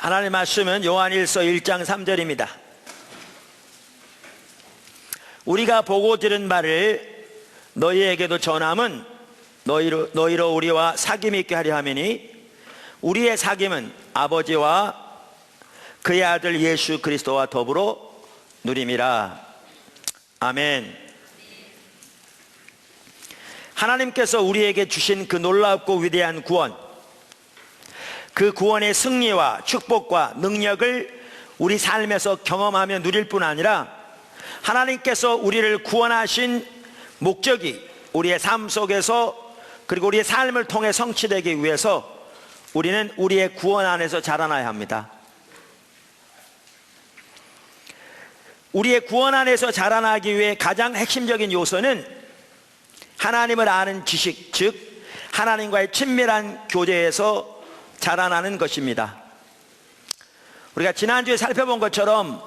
하나님 말씀은 요한일서 1장 3절입니다. 우리가 보고 들은 바를 너희에게도 전함은 너희로 우리와 사귐이 있게 하려 함이니 우리의 사귐은 아버지와 그의 아들 예수 그리스도와 더불어 누림이라. 아멘. 하나님께서 우리에게 주신 그 놀랍고 위대한 구원, 그 구원의 승리와 축복과 능력을 우리 삶에서 경험하며 누릴 뿐 아니라 하나님께서 우리를 구원하신 목적이 우리의 삶 속에서 그리고 우리의 삶을 통해 성취되기 위해서 우리는 우리의 구원 안에서 자라나야 합니다. 우리의 구원 안에서 자라나기 위해 가장 핵심적인 요소는 하나님을 아는 지식, 즉 하나님과의 친밀한 교제에서 자라나는 것입니다. 우리가 지난주에 살펴본 것처럼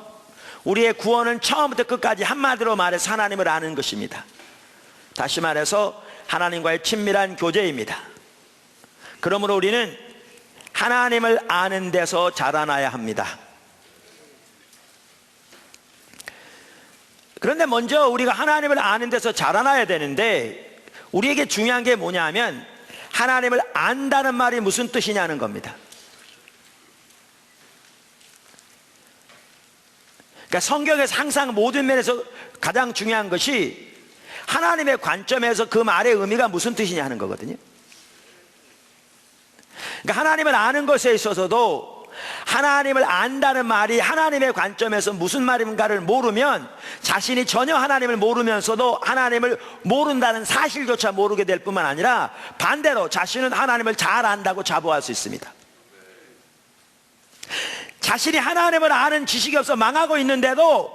우리의 구원은 처음부터 끝까지 한마디로 말해서 하나님을 아는 것입니다. 다시 말해서 하나님과의 친밀한 교제입니다. 그러므로 우리는 하나님을 아는 데서 자라나야 합니다. 그런데 먼저 우리가 하나님을 아는 데서 자라나야 되는데 우리에게 중요한 게 뭐냐면 하나님을 안다는 말이 무슨 뜻이냐는 겁니다. 그러니까 성경에서 항상 모든 면에서 가장 중요한 것이 하나님의 관점에서 그 말의 의미가 무슨 뜻이냐 하는 거거든요. 그러니까 하나님을 아는 것에 있어서도 하나님을 안다는 말이 하나님의 관점에서 무슨 말인가를 모르면 자신이 전혀 하나님을 모르면서도 하나님을 모른다는 사실조차 모르게 될 뿐만 아니라 반대로 자신은 하나님을 잘 안다고 자부할 수 있습니다. 자신이 하나님을 아는 지식이 없어 망하고 있는데도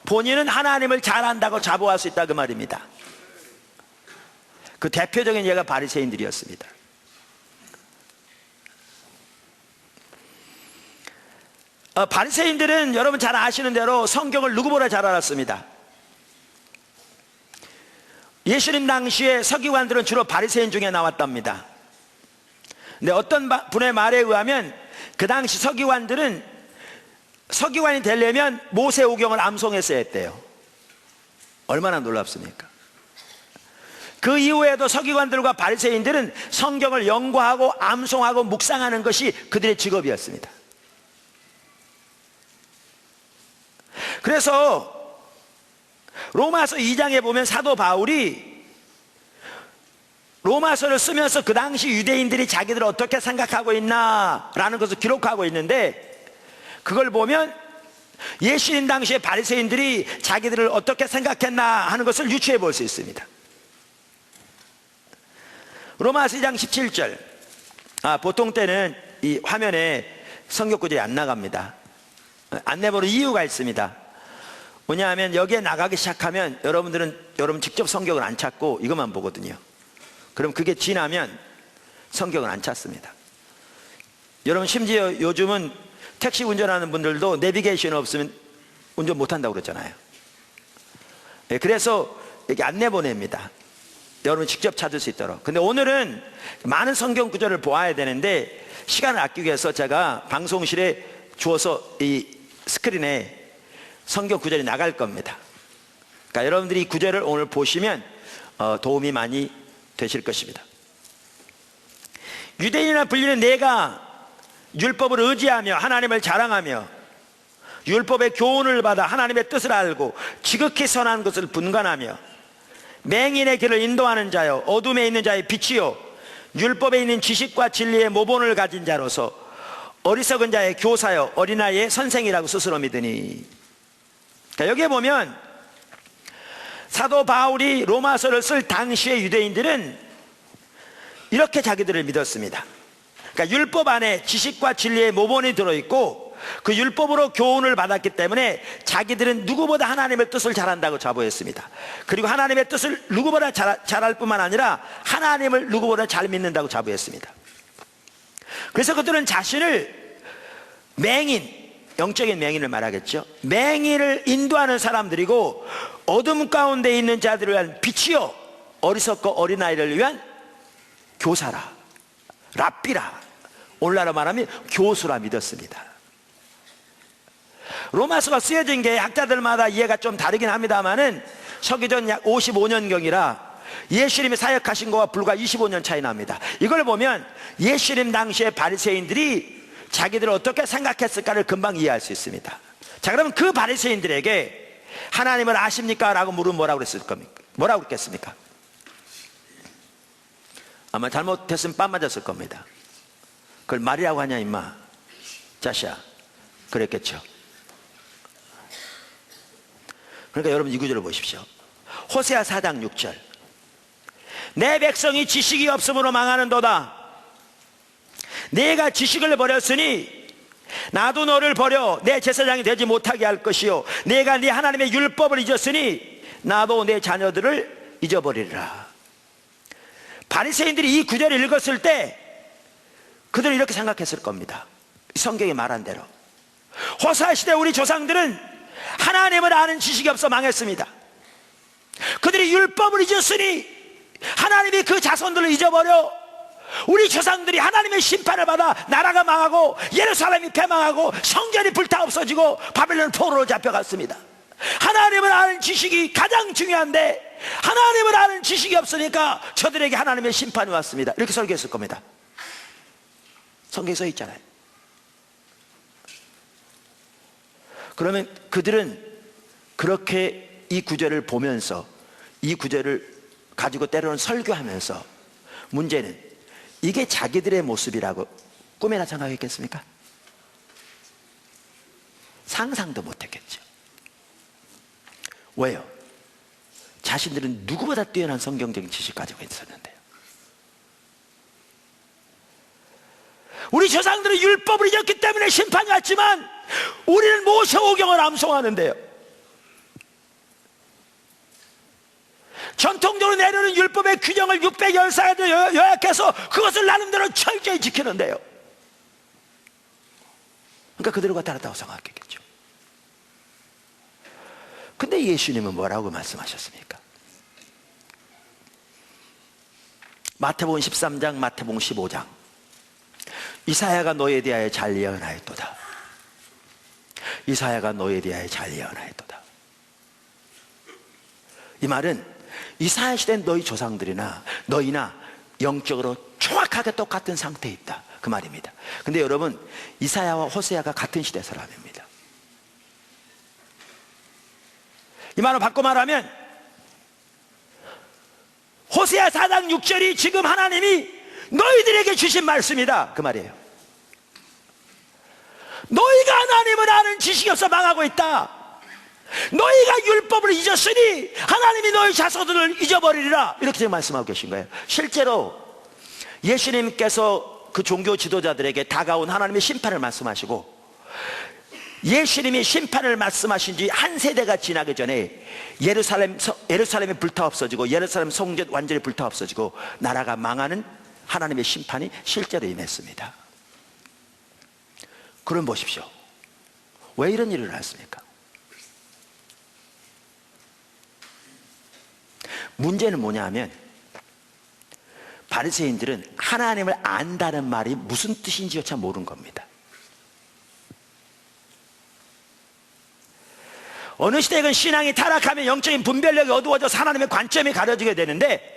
본인은 하나님을 잘 안다고 자부할 수 있다 그 말입니다. 그 대표적인 예가 바리새인들이었습니다. 바리새인들은 여러분 잘 아시는 대로 성경을 누구보다 잘 알았습니다. 예수님 당시에 서기관들은 주로 바리새인 중에 나왔답니다. 근데 어떤 분의 말에 의하면 그 당시 서기관들은 서기관이 되려면 모세오경을 암송했어야 했대요. 얼마나 놀랍습니까? 그 이후에도 서기관들과 바리새인들은 성경을 연구하고 암송하고 묵상하는 것이 그들의 직업이었습니다. 그래서 로마서 2장에 보면 사도 바울이 로마서를 쓰면서 그 당시 유대인들이 자기들을 어떻게 생각하고 있나 라는 것을 기록하고 있는데 그걸 보면 예수님 당시에 바리새인들이 자기들을 어떻게 생각했나 하는 것을 유추해 볼 수 있습니다. 로마서 2장 17절. 보통 때는 이 화면에 성경 구절이 안 나갑니다. 안 내보는 이유가 있습니다. 뭐냐하면 여기에 나가기 시작하면 여러분 직접 성경을 안 찾고 이것만 보거든요. 그럼 그게 지나면 성경을 안 찾습니다. 여러분 심지어 요즘은 택시 운전하는 분들도 내비게이션 없으면 운전 못한다고 그러잖아요. 그래서 이렇게 안 내보냅니다. 여러분 직접 찾을 수 있도록. 근데 오늘은 많은 성경 구절을 보아야 되는데 시간을 아끼기 위해서 제가 방송실에 주어서 이 스크린에 성경 구절이 나갈 겁니다. 그러니까 여러분들이 이 구절을 오늘 보시면 도움이 많이 되실 것입니다. 유대인이라 불리는 내가 율법을 의지하며 하나님을 자랑하며 율법의 교훈을 받아 하나님의 뜻을 알고 지극히 선한 것을 분간하며 맹인의 길을 인도하는 자요 어둠에 있는 자의 빛이요 율법에 있는 지식과 진리의 모본을 가진 자로서 어리석은 자의 교사요 어린아이의 선생이라고 스스로 믿으니. 그러니까 여기에 보면 사도 바울이 로마서를 쓸 당시의 유대인들은 이렇게 자기들을 믿었습니다. 그러니까 율법 안에 지식과 진리의 모본이 들어있고 그 율법으로 교훈을 받았기 때문에 자기들은 누구보다 하나님의 뜻을 잘한다고 자부했습니다. 그리고 하나님의 뜻을 누구보다 잘할 뿐만 아니라 하나님을 누구보다 잘 믿는다고 자부했습니다. 그래서 그들은 자신을 맹인, 영적인 맹인을 말하겠죠. 맹인을 인도하는 사람들이고 어둠 가운데 있는 자들을 위한 빛이요 어리석고 어린아이를 위한 교사라, 랍비라, 오늘날로 말하면 교수라 믿었습니다. 로마서가 쓰여진 게 학자들마다 이해가 좀 다르긴 합니다만은 서기전 약 55년경이라 예수님이 사역하신 거와 불과 25년 차이 납니다. 이걸 보면 예수님 당시의 바리새인들이 자기들을 어떻게 생각했을까를 금방 이해할 수 있습니다. 자, 그러면 그 바리새인들에게 하나님을 아십니까? 라고 물으면 뭐라고 그랬을 겁니까? 뭐라고 그랬겠습니까? 아마 잘못했으면 뺨 맞았을 겁니다. 그걸 말이라고 하냐 임마, 자샤, 그랬겠죠. 그러니까 여러분 이 구절을 보십시오. 호세아 4장 6절, 내 백성이 지식이 없음으로 망하는도다. 내가 지식을 버렸으니 나도 너를 버려 내 제사장이 되지 못하게 할 것이요, 내가 네 하나님의 율법을 잊었으니 나도 내 자녀들을 잊어버리리라. 바리새인들이 이 구절을 읽었을 때 그들은 이렇게 생각했을 겁니다. 성경이 말한 대로 호세아 시대 우리 조상들은 하나님을 아는 지식이 없어 망했습니다. 그들이 율법을 잊었으니 하나님이 그 자손들을 잊어버려 우리 조상들이 하나님의 심판을 받아 나라가 망하고 예루살렘이 패망하고 성전이 불타 없어지고 바벨론 포로로 잡혀갔습니다. 하나님을 아는 지식이 가장 중요한데 하나님을 아는 지식이 없으니까 저들에게 하나님의 심판이 왔습니다. 이렇게 설교했을 겁니다. 성경에 써 있잖아요. 그러면 그들은 그렇게 이 구절을 보면서 이 구절을 가지고 때로는 설교하면서, 문제는 이게 자기들의 모습이라고 꿈에나 생각했겠습니까? 상상도 못했겠죠. 왜요? 자신들은 누구보다 뛰어난 성경적인 지식 가지고 있었는데요. 우리 조상들은 율법을 잊었기 때문에 심판이 왔지만 우리는 모세오경을 암송하는데요. 전통적으로 내려오는 율법의 규정을 614가지 요약해서 그것을 나름대로 철저히 지키는데요. 그러니까 그들과 다르다고 생각했겠죠. 근데 예수님은 뭐라고 말씀하셨습니까? 마태복음 13장, 마태복음 15장, 이사야가 너에 대하여 잘 예언하였도다. 이사야가 너에 대하여 잘 예언하였도다. 이 말은 이사야 시대는 너희 조상들이나 너희나 영적으로 정확하게 똑같은 상태에 있다, 그 말입니다. 근데 여러분, 이사야와 호세아가 같은 시대 사람입니다. 이 말을 바꿔 말하면 호세아 4장 6절이 지금 하나님이 너희들에게 주신 말씀이다, 그 말이에요. 너희가 하나님을 아는 지식이 없어 망하고 있다. 너희가 율법을 잊었으니 하나님이 너희 자손들을 잊어버리리라, 이렇게 지금 말씀하고 계신 거예요. 실제로 예수님께서 그 종교 지도자들에게 다가온 하나님의 심판을 말씀하시고, 예수님이 심판을 말씀하신 지 한 세대가 지나기 전에 예루살렘이 불타 없어지고 예루살렘 성전 완전히 불타 없어지고 나라가 망하는 하나님의 심판이 실제로 임했습니다. 그럼 보십시오. 왜 이런 일을 했습니까? 문제는 뭐냐 하면 바리새인들은 하나님을 안다는 말이 무슨 뜻인지조차 모르는 겁니다. 어느 시대건 신앙이 타락하면 영적인 분별력이 어두워져서 하나님의 관점이 가려지게 되는데,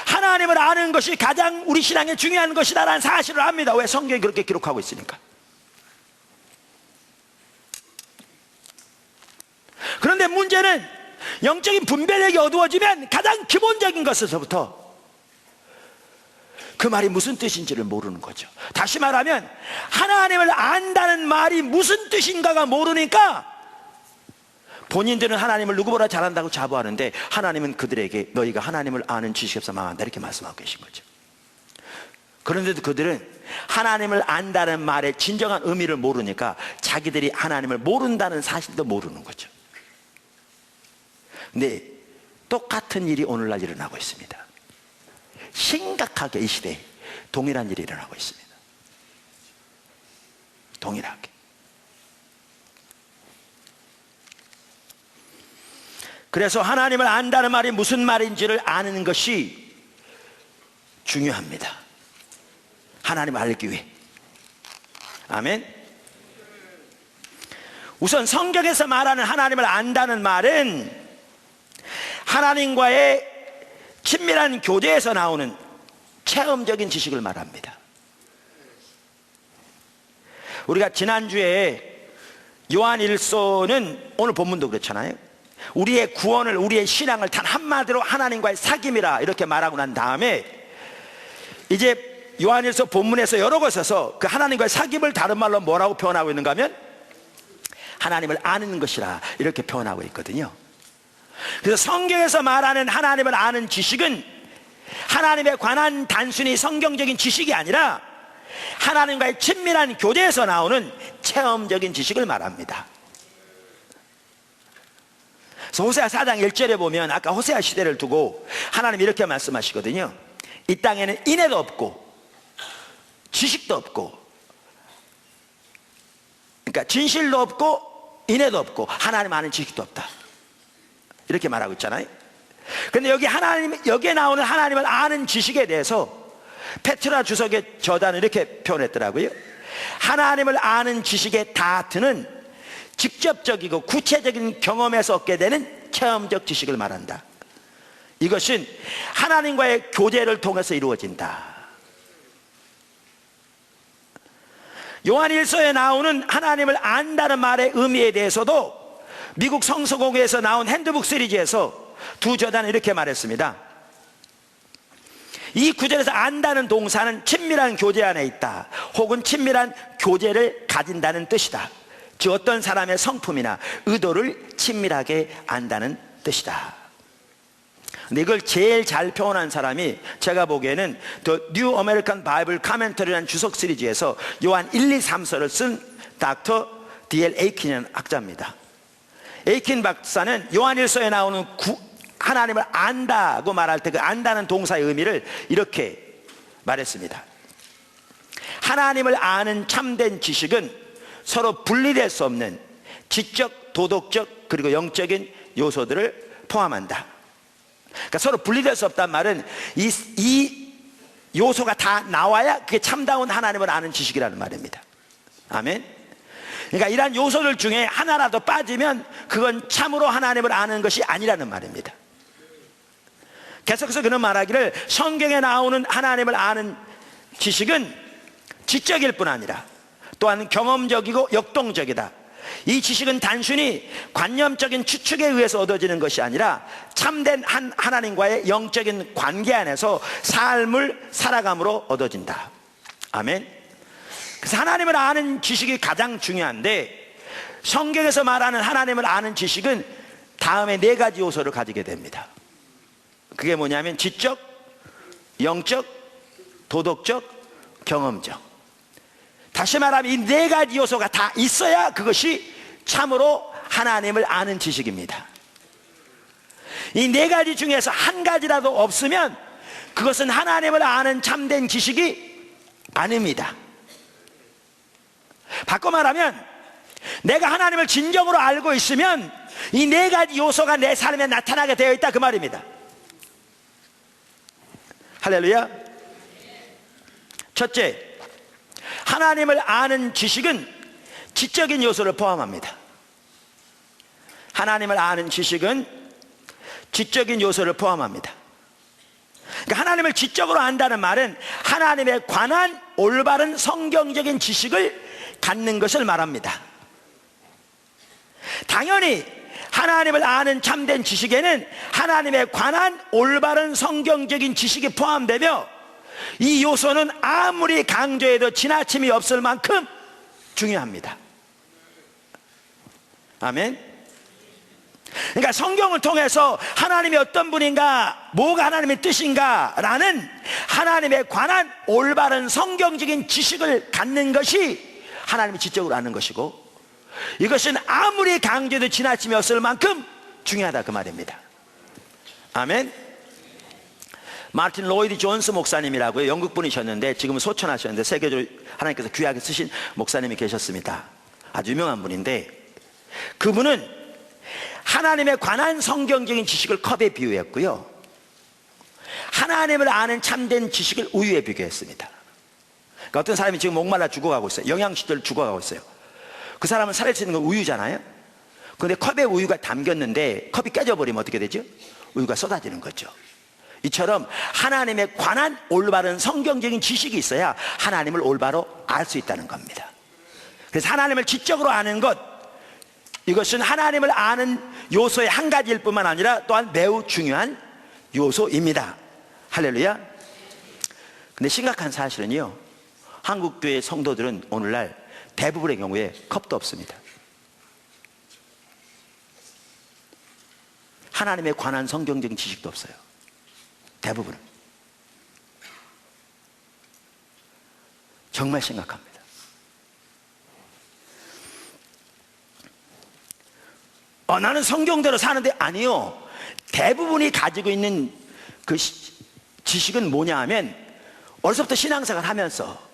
하나님을 아는 것이 가장 우리 신앙에 중요한 것이다라는 사실을 압니다. 왜? 성경이 그렇게 기록하고 있으니까. 그런데 문제는 영적인 분별력이 어두워지면 가장 기본적인 것에서부터 그 말이 무슨 뜻인지를 모르는 거죠. 다시 말하면 하나님을 안다는 말이 무슨 뜻인가가 모르니까 본인들은 하나님을 누구보다 잘한다고 자부하는데 하나님은 그들에게 너희가 하나님을 아는 지식이 없어 망한다, 이렇게 말씀하고 계신 거죠. 그런데도 그들은 하나님을 안다는 말의 진정한 의미를 모르니까 자기들이 하나님을 모른다는 사실도 모르는 거죠. 근데 똑같은 일이 오늘날 일어나고 있습니다. 심각하게 이 시대에 동일한 일이 일어나고 있습니다. 동일하게. 그래서 하나님을 안다는 말이 무슨 말인지를 아는 것이 중요합니다. 하나님을 알기 위해. 아멘. 우선 성경에서 말하는 하나님을 안다는 말은 하나님과의 친밀한 교제에서 나오는 체험적인 지식을 말합니다. 우리가 지난주에 요한일서는 오늘 본문도 그렇잖아요. 우리의 구원을, 우리의 신앙을 단 한마디로 하나님과의 사귐이라 이렇게 말하고 난 다음에 이제 요한일서 본문에서 여러 곳에서 그 하나님과의 사귐을 다른 말로 뭐라고 표현하고 있는가 하면 하나님을 아는 것이라 이렇게 표현하고 있거든요. 그래서 성경에서 말하는 하나님을 아는 지식은 하나님에 관한 단순히 성경적인 지식이 아니라 하나님과의 친밀한 교제에서 나오는 체험적인 지식을 말합니다. 그래서 호세아 4장 1절에 보면 아까 호세아 시대를 두고 하나님이 이렇게 말씀하시거든요. 이 땅에는 인애도 없고 지식도 없고, 그러니까 진실도 없고 인애도 없고 하나님 아는 지식도 없다, 이렇게 말하고 있잖아요. 그런데 여기에 나오는 하나님을 아는 지식에 대해서 페트라 주석의 저자는 이렇게 표현했더라고요. 하나님을 아는 지식의 다트는 직접적이고 구체적인 경험에서 얻게 되는 체험적 지식을 말한다. 이것은 하나님과의 교제를 통해서 이루어진다. 요한일서에 나오는 하나님을 안다는 말의 의미에 대해서도 미국 성서공회에서 나온 핸드북 시리즈에서 두 저자는 이렇게 말했습니다. 이 구절에서 안다는 동사는 친밀한 교제 안에 있다, 혹은 친밀한 교제를 가진다는 뜻이다. 즉 어떤 사람의 성품이나 의도를 친밀하게 안다는 뜻이다. 근데 이걸 제일 잘 표현한 사람이 제가 보기에는 The New American Bible Commentary라는 주석 시리즈에서 요한 1, 2, 3서를 쓴 닥터 D.L. 에이킨이라는 학자입니다. 에이킨 박사는 요한일서에 나오는 하나님을 안다고 말할 때 그 안다는 동사의 의미를 이렇게 말했습니다. 하나님을 아는 참된 지식은 서로 분리될 수 없는 지적, 도덕적, 그리고 영적인 요소들을 포함한다. 그러니까 서로 분리될 수 없다는 말은 이 요소가 다 나와야 그게 참다운 하나님을 아는 지식이라는 말입니다. 아멘. 그러니까 이러한 요소들 중에 하나라도 빠지면 그건 참으로 하나님을 아는 것이 아니라는 말입니다. 계속해서 그는 말하기를 성경에 나오는 하나님을 아는 지식은 지적일 뿐 아니라 또한 경험적이고 역동적이다. 이 지식은 단순히 관념적인 추측에 의해서 얻어지는 것이 아니라 참된 하나님과의 영적인 관계 안에서 삶을 살아감으로 얻어진다. 아멘. 그래서 하나님을 아는 지식이 가장 중요한데 성경에서 말하는 하나님을 아는 지식은 다음에 4가지 요소를 가지게 됩니다. 그게 뭐냐면 지적, 영적, 도덕적, 경험적. 다시 말하면 이 4가지 요소가 다 있어야 그것이 참으로 하나님을 아는 지식입니다. 이 4가지 중에서 한 가지라도 없으면 그것은 하나님을 아는 참된 지식이 아닙니다. 바꿔 말하면 내가 하나님을 진정으로 알고 있으면 이 4가지 요소가 내 삶에 나타나게 되어 있다, 그 말입니다. 할렐루야. 첫째, 하나님을 아는 지식은 지적인 요소를 포함합니다. 하나님을 아는 지식은 지적인 요소를 포함합니다. 그러니까 하나님을 지적으로 안다는 말은 하나님에 관한 올바른 성경적인 지식을 갖는 것을 말합니다. 당연히 하나님을 아는 참된 지식에는 하나님에 관한 올바른 성경적인 지식이 포함되며 이 요소는 아무리 강조해도 지나침이 없을 만큼 중요합니다. 아멘. 그러니까 성경을 통해서 하나님이 어떤 분인가, 뭐가 하나님의 뜻인가 라는 하나님에 관한 올바른 성경적인 지식을 갖는 것이 하나님이 지적으로 아는 것이고, 이것은 아무리 강조해도 지나침이 없을 만큼 중요하다, 그 말입니다. 아멘. 마틴 로이드 존스 목사님이라고요, 영국 분이셨는데 지금은 소천하셨는데 세계적으로 하나님께서 귀하게 쓰신 목사님이 계셨습니다. 아주 유명한 분인데 그분은 하나님에 관한 성경적인 지식을 컵에 비유했고요, 하나님을 아는 참된 지식을 우유에 비교했습니다. 그러니까 어떤 사람이 지금 목말라 죽어가고 있어요. 영양실조를 죽어가고 있어요. 그 사람은 살릴 수 있는 건 우유잖아요. 그런데 컵에 우유가 담겼는데 컵이 깨져버리면 어떻게 되죠? 우유가 쏟아지는 거죠. 이처럼 하나님에 관한 올바른 성경적인 지식이 있어야 하나님을 올바로 알 수 있다는 겁니다. 그래서 하나님을 지적으로 아는 것, 이것은 하나님을 아는 요소의 한 가지일 뿐만 아니라 또한 매우 중요한 요소입니다. 할렐루야. 근데 심각한 사실은요, 한국교회 성도들은 오늘날 대부분의 경우에 컵도 없습니다. 하나님에 관한 성경적인 지식도 없어요. 대부분은. 정말 심각합니다. 나는 성경대로 사는데, 아니요. 대부분이 가지고 있는 그 지식은 뭐냐 하면, 어려서부터 신앙생활 하면서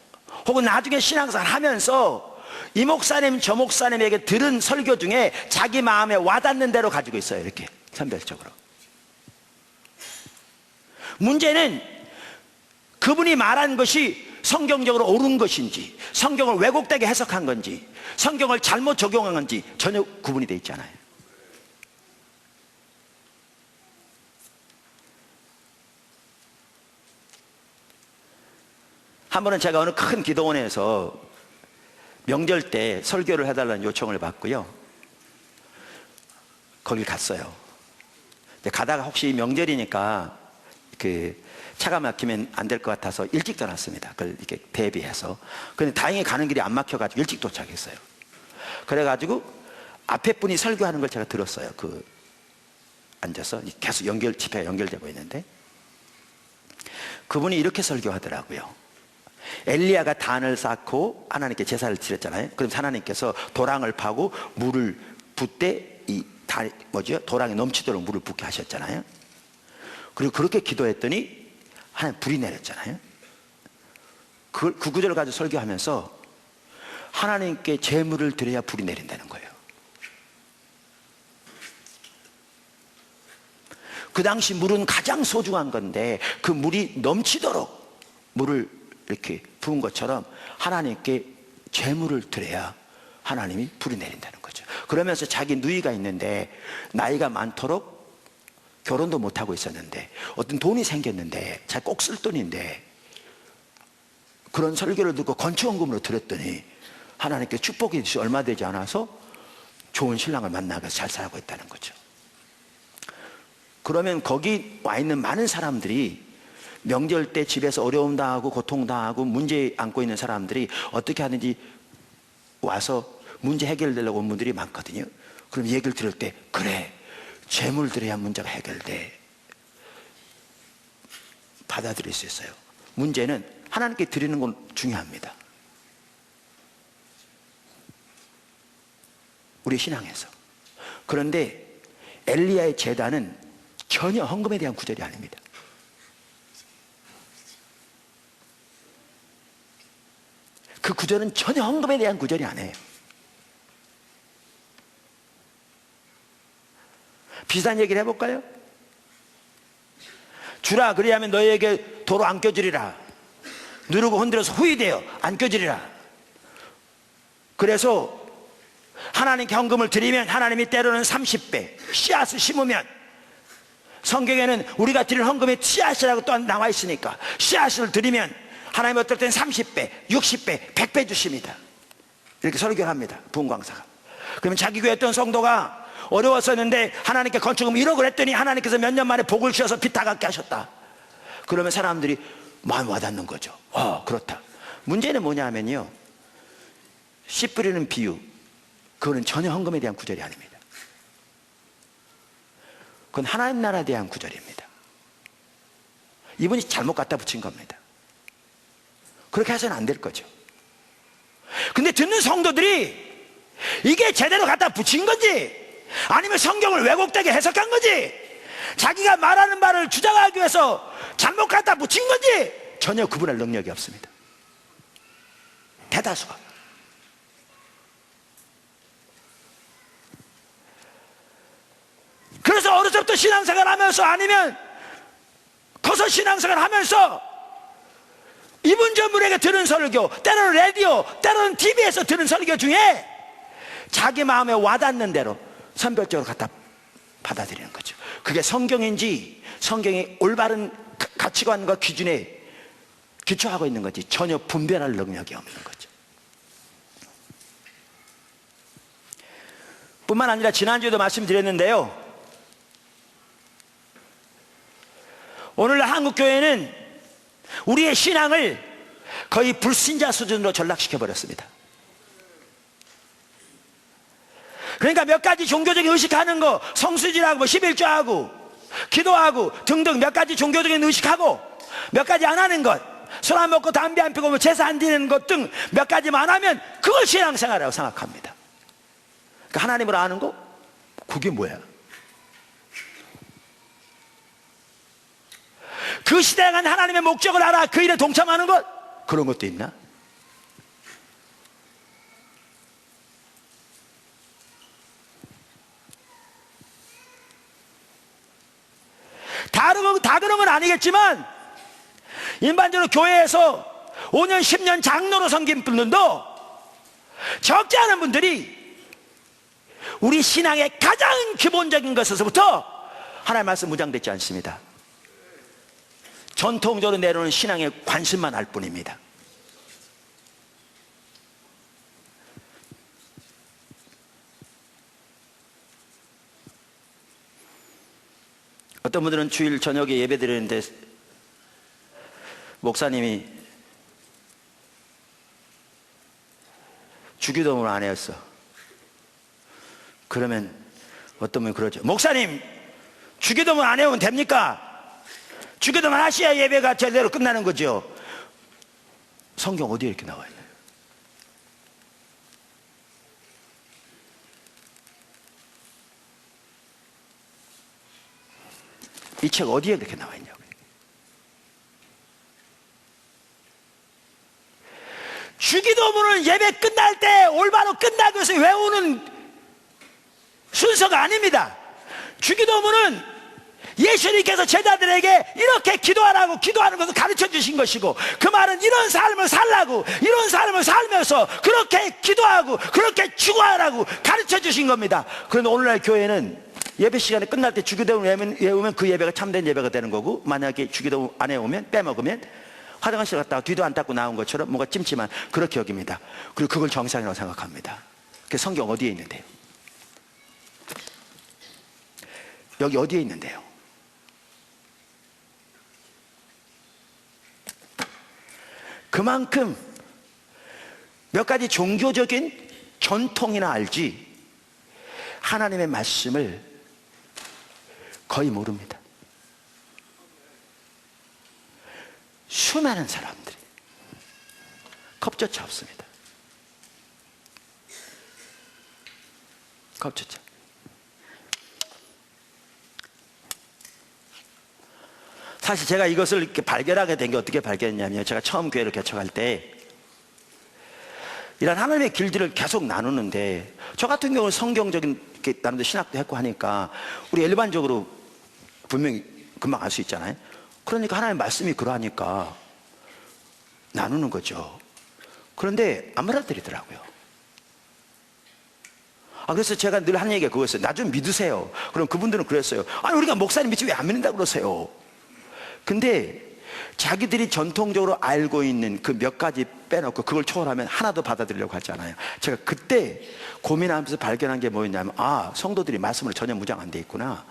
혹은 나중에 신앙생활 하면서 이 목사님 저 목사님에게 들은 설교 중에 자기 마음에 와닿는 대로 가지고 있어요. 이렇게 선별적으로. 문제는 그분이 말한 것이 성경적으로 옳은 것인지, 성경을 왜곡되게 해석한 건지, 성경을 잘못 적용한 건지 전혀 구분이 되어 있지 않아요. 한 번은 제가 어느 큰 기도원에서 명절 때 설교를 해달라는 요청을 받고요, 거길 갔어요. 가다가 혹시 명절이니까 그 차가 막히면 안 될 것 같아서 일찍 떠났습니다. 그걸 이렇게 대비해서. 근데 다행히 가는 길이 안 막혀가지고 일찍 도착했어요. 그래가지고 앞에 분이 설교하는 걸 제가 들었어요. 그 앉아서 계속 집회가 연결되고 있는데, 그분이 이렇게 설교하더라고요. 엘리야가 단을 쌓고 하나님께 제사를 드렸잖아요. 그럼 하나님께서 도랑을 파고 물을 붓되 이 도랑이 넘치도록 물을 붓게 하셨잖아요. 그리고 그렇게 기도했더니 하나님 불이 내렸잖아요. 그 구절을 가지고 설교하면서 하나님께 제물을 드려야 불이 내린다는 거예요. 그 당시 물은 가장 소중한 건데 그 물이 넘치도록 물을 이렇게 부은 것처럼 하나님께 제물을 드려야 하나님이 불이 내린다는 거죠. 그러면서 자기 누이가 있는데 나이가 많도록 결혼도 못하고 있었는데 어떤 돈이 생겼는데 자기 꼭 쓸 돈인데 그런 설교를 듣고 건축원금으로 드렸더니 하나님께 축복이 얼마 되지 않아서 좋은 신랑을 만나서 잘 살고 있다는 거죠. 그러면 거기 와 있는 많은 사람들이 명절 때 집에서 어려움 당하고 고통 당하고 문제 안고 있는 사람들이 어떻게 하는지 와서 문제 해결되려고 온 분들이 많거든요. 그럼 얘기를 들을 때, 그래, 재물 드려야 문제가 해결돼, 받아들일 수 있어요. 문제는 하나님께 드리는 건 중요합니다. 우리 신앙에서. 그런데 엘리야의 제단은 전혀 헌금에 대한 구절이 아닙니다. 그 구절은 전혀 헌금에 대한 구절이 아니에요. 비슷한 얘기를 해볼까요? 주라, 그리하면 너희에게 도로 안 껴주리라. 누르고 흔들어서 후이되어 안 껴주리라. 그래서 하나님께 헌금을 드리면 하나님이 때로는 30배, 씨앗을 심으면, 성경에는 우리가 드릴 헌금의 씨앗이라고 또 나와 있으니까 씨앗을 드리면 하나님 어떨 땐 30배, 60배, 100배 주십니다. 이렇게 설교를 합니다. 부흥광사가. 그러면 자기 교회 했던 성도가 어려웠었는데 하나님께 건축금 1억을 했더니 하나님께서 몇 년 만에 복을 주셔서 빚 다 갚게 하셨다. 그러면 사람들이 마음이 와닿는 거죠. 그렇다. 문제는 뭐냐 하면요, 씨 뿌리는 비유, 그거는 전혀 헌금에 대한 구절이 아닙니다. 그건 하나님 나라에 대한 구절입니다. 이분이 잘못 갖다 붙인 겁니다. 그렇게 해서는 안 될 거죠. 근데 듣는 성도들이 이게 제대로 갖다 붙인 건지 아니면 성경을 왜곡되게 해석한 건지 자기가 말하는 말을 주장하기 위해서 잘못 갖다 붙인 건지 전혀 구분할 능력이 없습니다. 대다수가. 그래서 어려서부터 신앙생활 하면서 아니면 커서 신앙생활 하면서 이분 저분에게 들은 설교, 때로는 라디오, 때로는 TV에서 들은 설교 중에 자기 마음에 와닿는 대로 선별적으로 갖다 받아들이는 거죠. 그게 성경인지 성경의 올바른 가치관과 기준에 기초하고 있는 건지 전혀 분별할 능력이 없는 거죠. 뿐만 아니라 지난주에도 말씀드렸는데요, 오늘날 한국교회는 우리의 신앙을 거의 불신자 수준으로 전락시켜 버렸습니다. 그러니까 몇 가지 종교적인 의식하는 거, 성수질하고 11조하고 기도하고 등등 몇 가지 종교적인 의식하고 몇 가지 안 하는 것, 술 안 먹고 담배 안 피고 제사 안 지내는 것 등 몇 가지만 하면 그걸 신앙생활이라고 생각합니다. 그러니까 하나님을 아는 거? 그게 뭐야? 그 시대에 간 하나님의 목적을 알아 그 일에 동참하는 것? 그런 것도 있나? 다 그런 건 아니겠지만 일반적으로 교회에서 5년 10년 장로로 섬긴 분들도 적지 않은 분들이 우리 신앙의 가장 기본적인 것에서부터 하나님의 말씀 무장되지 않습니다. 전통적으로 내려오는 신앙에 관심만 할 뿐입니다. 어떤 분들은 주일 저녁에 예배 드리는데 목사님이 주기도문을 안 했어. 그러면 어떤 분이 그러죠. 목사님, 주기도문 안 해오면 됩니까? 주기도문 하셔야 예배가 제대로 끝나는 거죠. 성경 어디에 이렇게 나와 있나요? 이 책 어디에 이렇게 나와 있냐고요. 주기도문은 예배 끝날 때 올바로 끝나기 위해서 외우는 순서가 아닙니다. 주기도문은 예수님께서 제자들에게 이렇게 기도하라고 기도하는 것을 가르쳐 주신 것이고, 그 말은 이런 삶을 살라고, 이런 삶을 살면서 그렇게 기도하고 그렇게 추구하라고 가르쳐 주신 겁니다. 그런데 오늘날 교회는 예배 시간에 끝날 때 주기도문 외우면 그 예배가 참된 예배가 되는 거고, 만약에 주기도문 안 해오면 빼먹으면 화장실 갔다가 뒤도 안 닦고 나온 것처럼 뭔가 찜찜한 그렇게 여깁니다. 그리고 그걸 정상이라고 생각합니다. 그 성경 어디에 있는데요? 여기 어디에 있는데요? 그만큼 몇 가지 종교적인 전통이나 알지 하나님의 말씀을 거의 모릅니다. 수많은 사람들이 겁조차 없습니다. 겁조차. 사실 제가 이것을 이렇게 발견하게 된 게 어떻게 발견했냐면, 제가 처음 교회를 개척할 때 이런 하나님의 길들을 계속 나누는데, 저 같은 경우는 성경적인 나름대로 신학도 했고 하니까 우리 일반적으로 분명히 금방 알 수 있잖아요. 그러니까 하나님의 말씀이 그러하니까 나누는 거죠. 그런데 안 받아들이더라고요. 그래서 제가 늘 하는 얘기가 그거였어요. 나 좀 믿으세요. 그럼 그분들은 그랬어요. 아니, 우리가 목사님 믿지 왜 안 믿는다고 그러세요? 근데 자기들이 전통적으로 알고 있는 그 몇 가지 빼놓고 그걸 초월하면 하나도 받아들이려고 하지 않아요. 제가 그때 고민하면서 발견한 게 뭐였냐면, 성도들이 말씀을 전혀 무장 안 돼 있구나.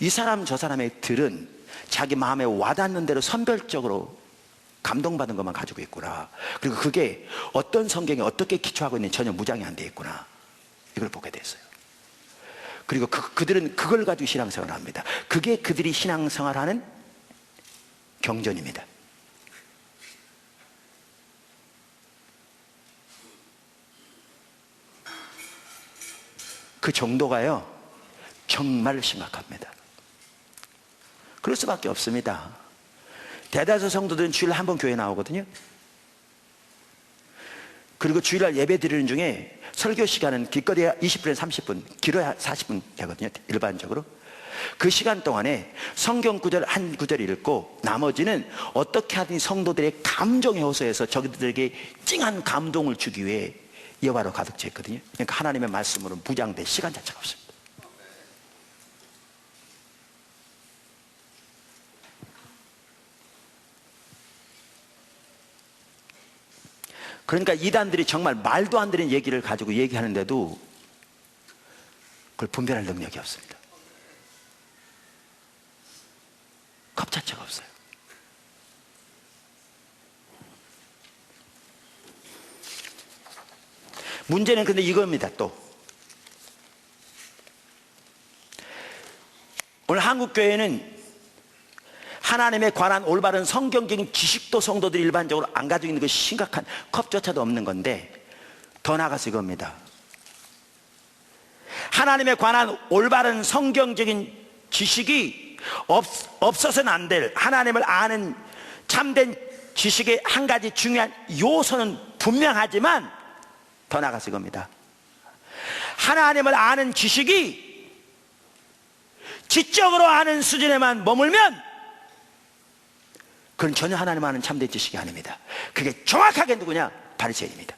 이 사람 저 사람의 들은 자기 마음에 와닿는 대로 선별적으로 감동받은 것만 가지고 있구나. 그리고 그게 어떤 성경에 어떻게 기초하고 있는지 전혀 무장이 안 돼 있구나. 이걸 보게 됐어요. 그리고 그들은 그걸 가지고 신앙생활을 합니다. 그게 그들이 신앙생활하는 경전입니다. 그 정도가요, 정말 심각합니다. 그럴 수밖에 없습니다. 대다수 성도들은 주일에 한 번 교회 나오거든요. 그리고 주일날 예배 드리는 중에 설교 시간은 길거리에 20분에서 30분, 길어야 40분 되거든요, 일반적으로. 그 시간 동안에 성경 구절 한 구절 읽고 나머지는 어떻게 하든 성도들의 감정에 호소해서 저들에게 찡한 감동을 주기 위해 여호와로 가득 차 있거든요. 그러니까 하나님의 말씀으로 무장될 시간 자체가 없습니다. 그러니까 이단들이 정말 말도 안 되는 얘기를 가지고 얘기하는데도 그걸 분별할 능력이 없습니다. 겁 자체가 없어요. 문제는 근데 이겁니다. 또 오늘 한국교회는 하나님에 관한 올바른 성경적인 지식도 성도들이 일반적으로 안 가지고 있는 것이 심각한 컵조차도 없는 건데, 더 나아가서 이겁니다. 하나님에 관한 올바른 성경적인 지식이 없어서는 안 될, 하나님을 아는 참된 지식의 한 가지 중요한 요소는 분명하지만, 더 나아가서 이겁니다. 하나님을 아는 지식이 지적으로 아는 수준에만 머물면 그건 전혀 하나님 아는 참된 지식이 아닙니다. 그게 정확하게 누구냐? 바리새인입니다.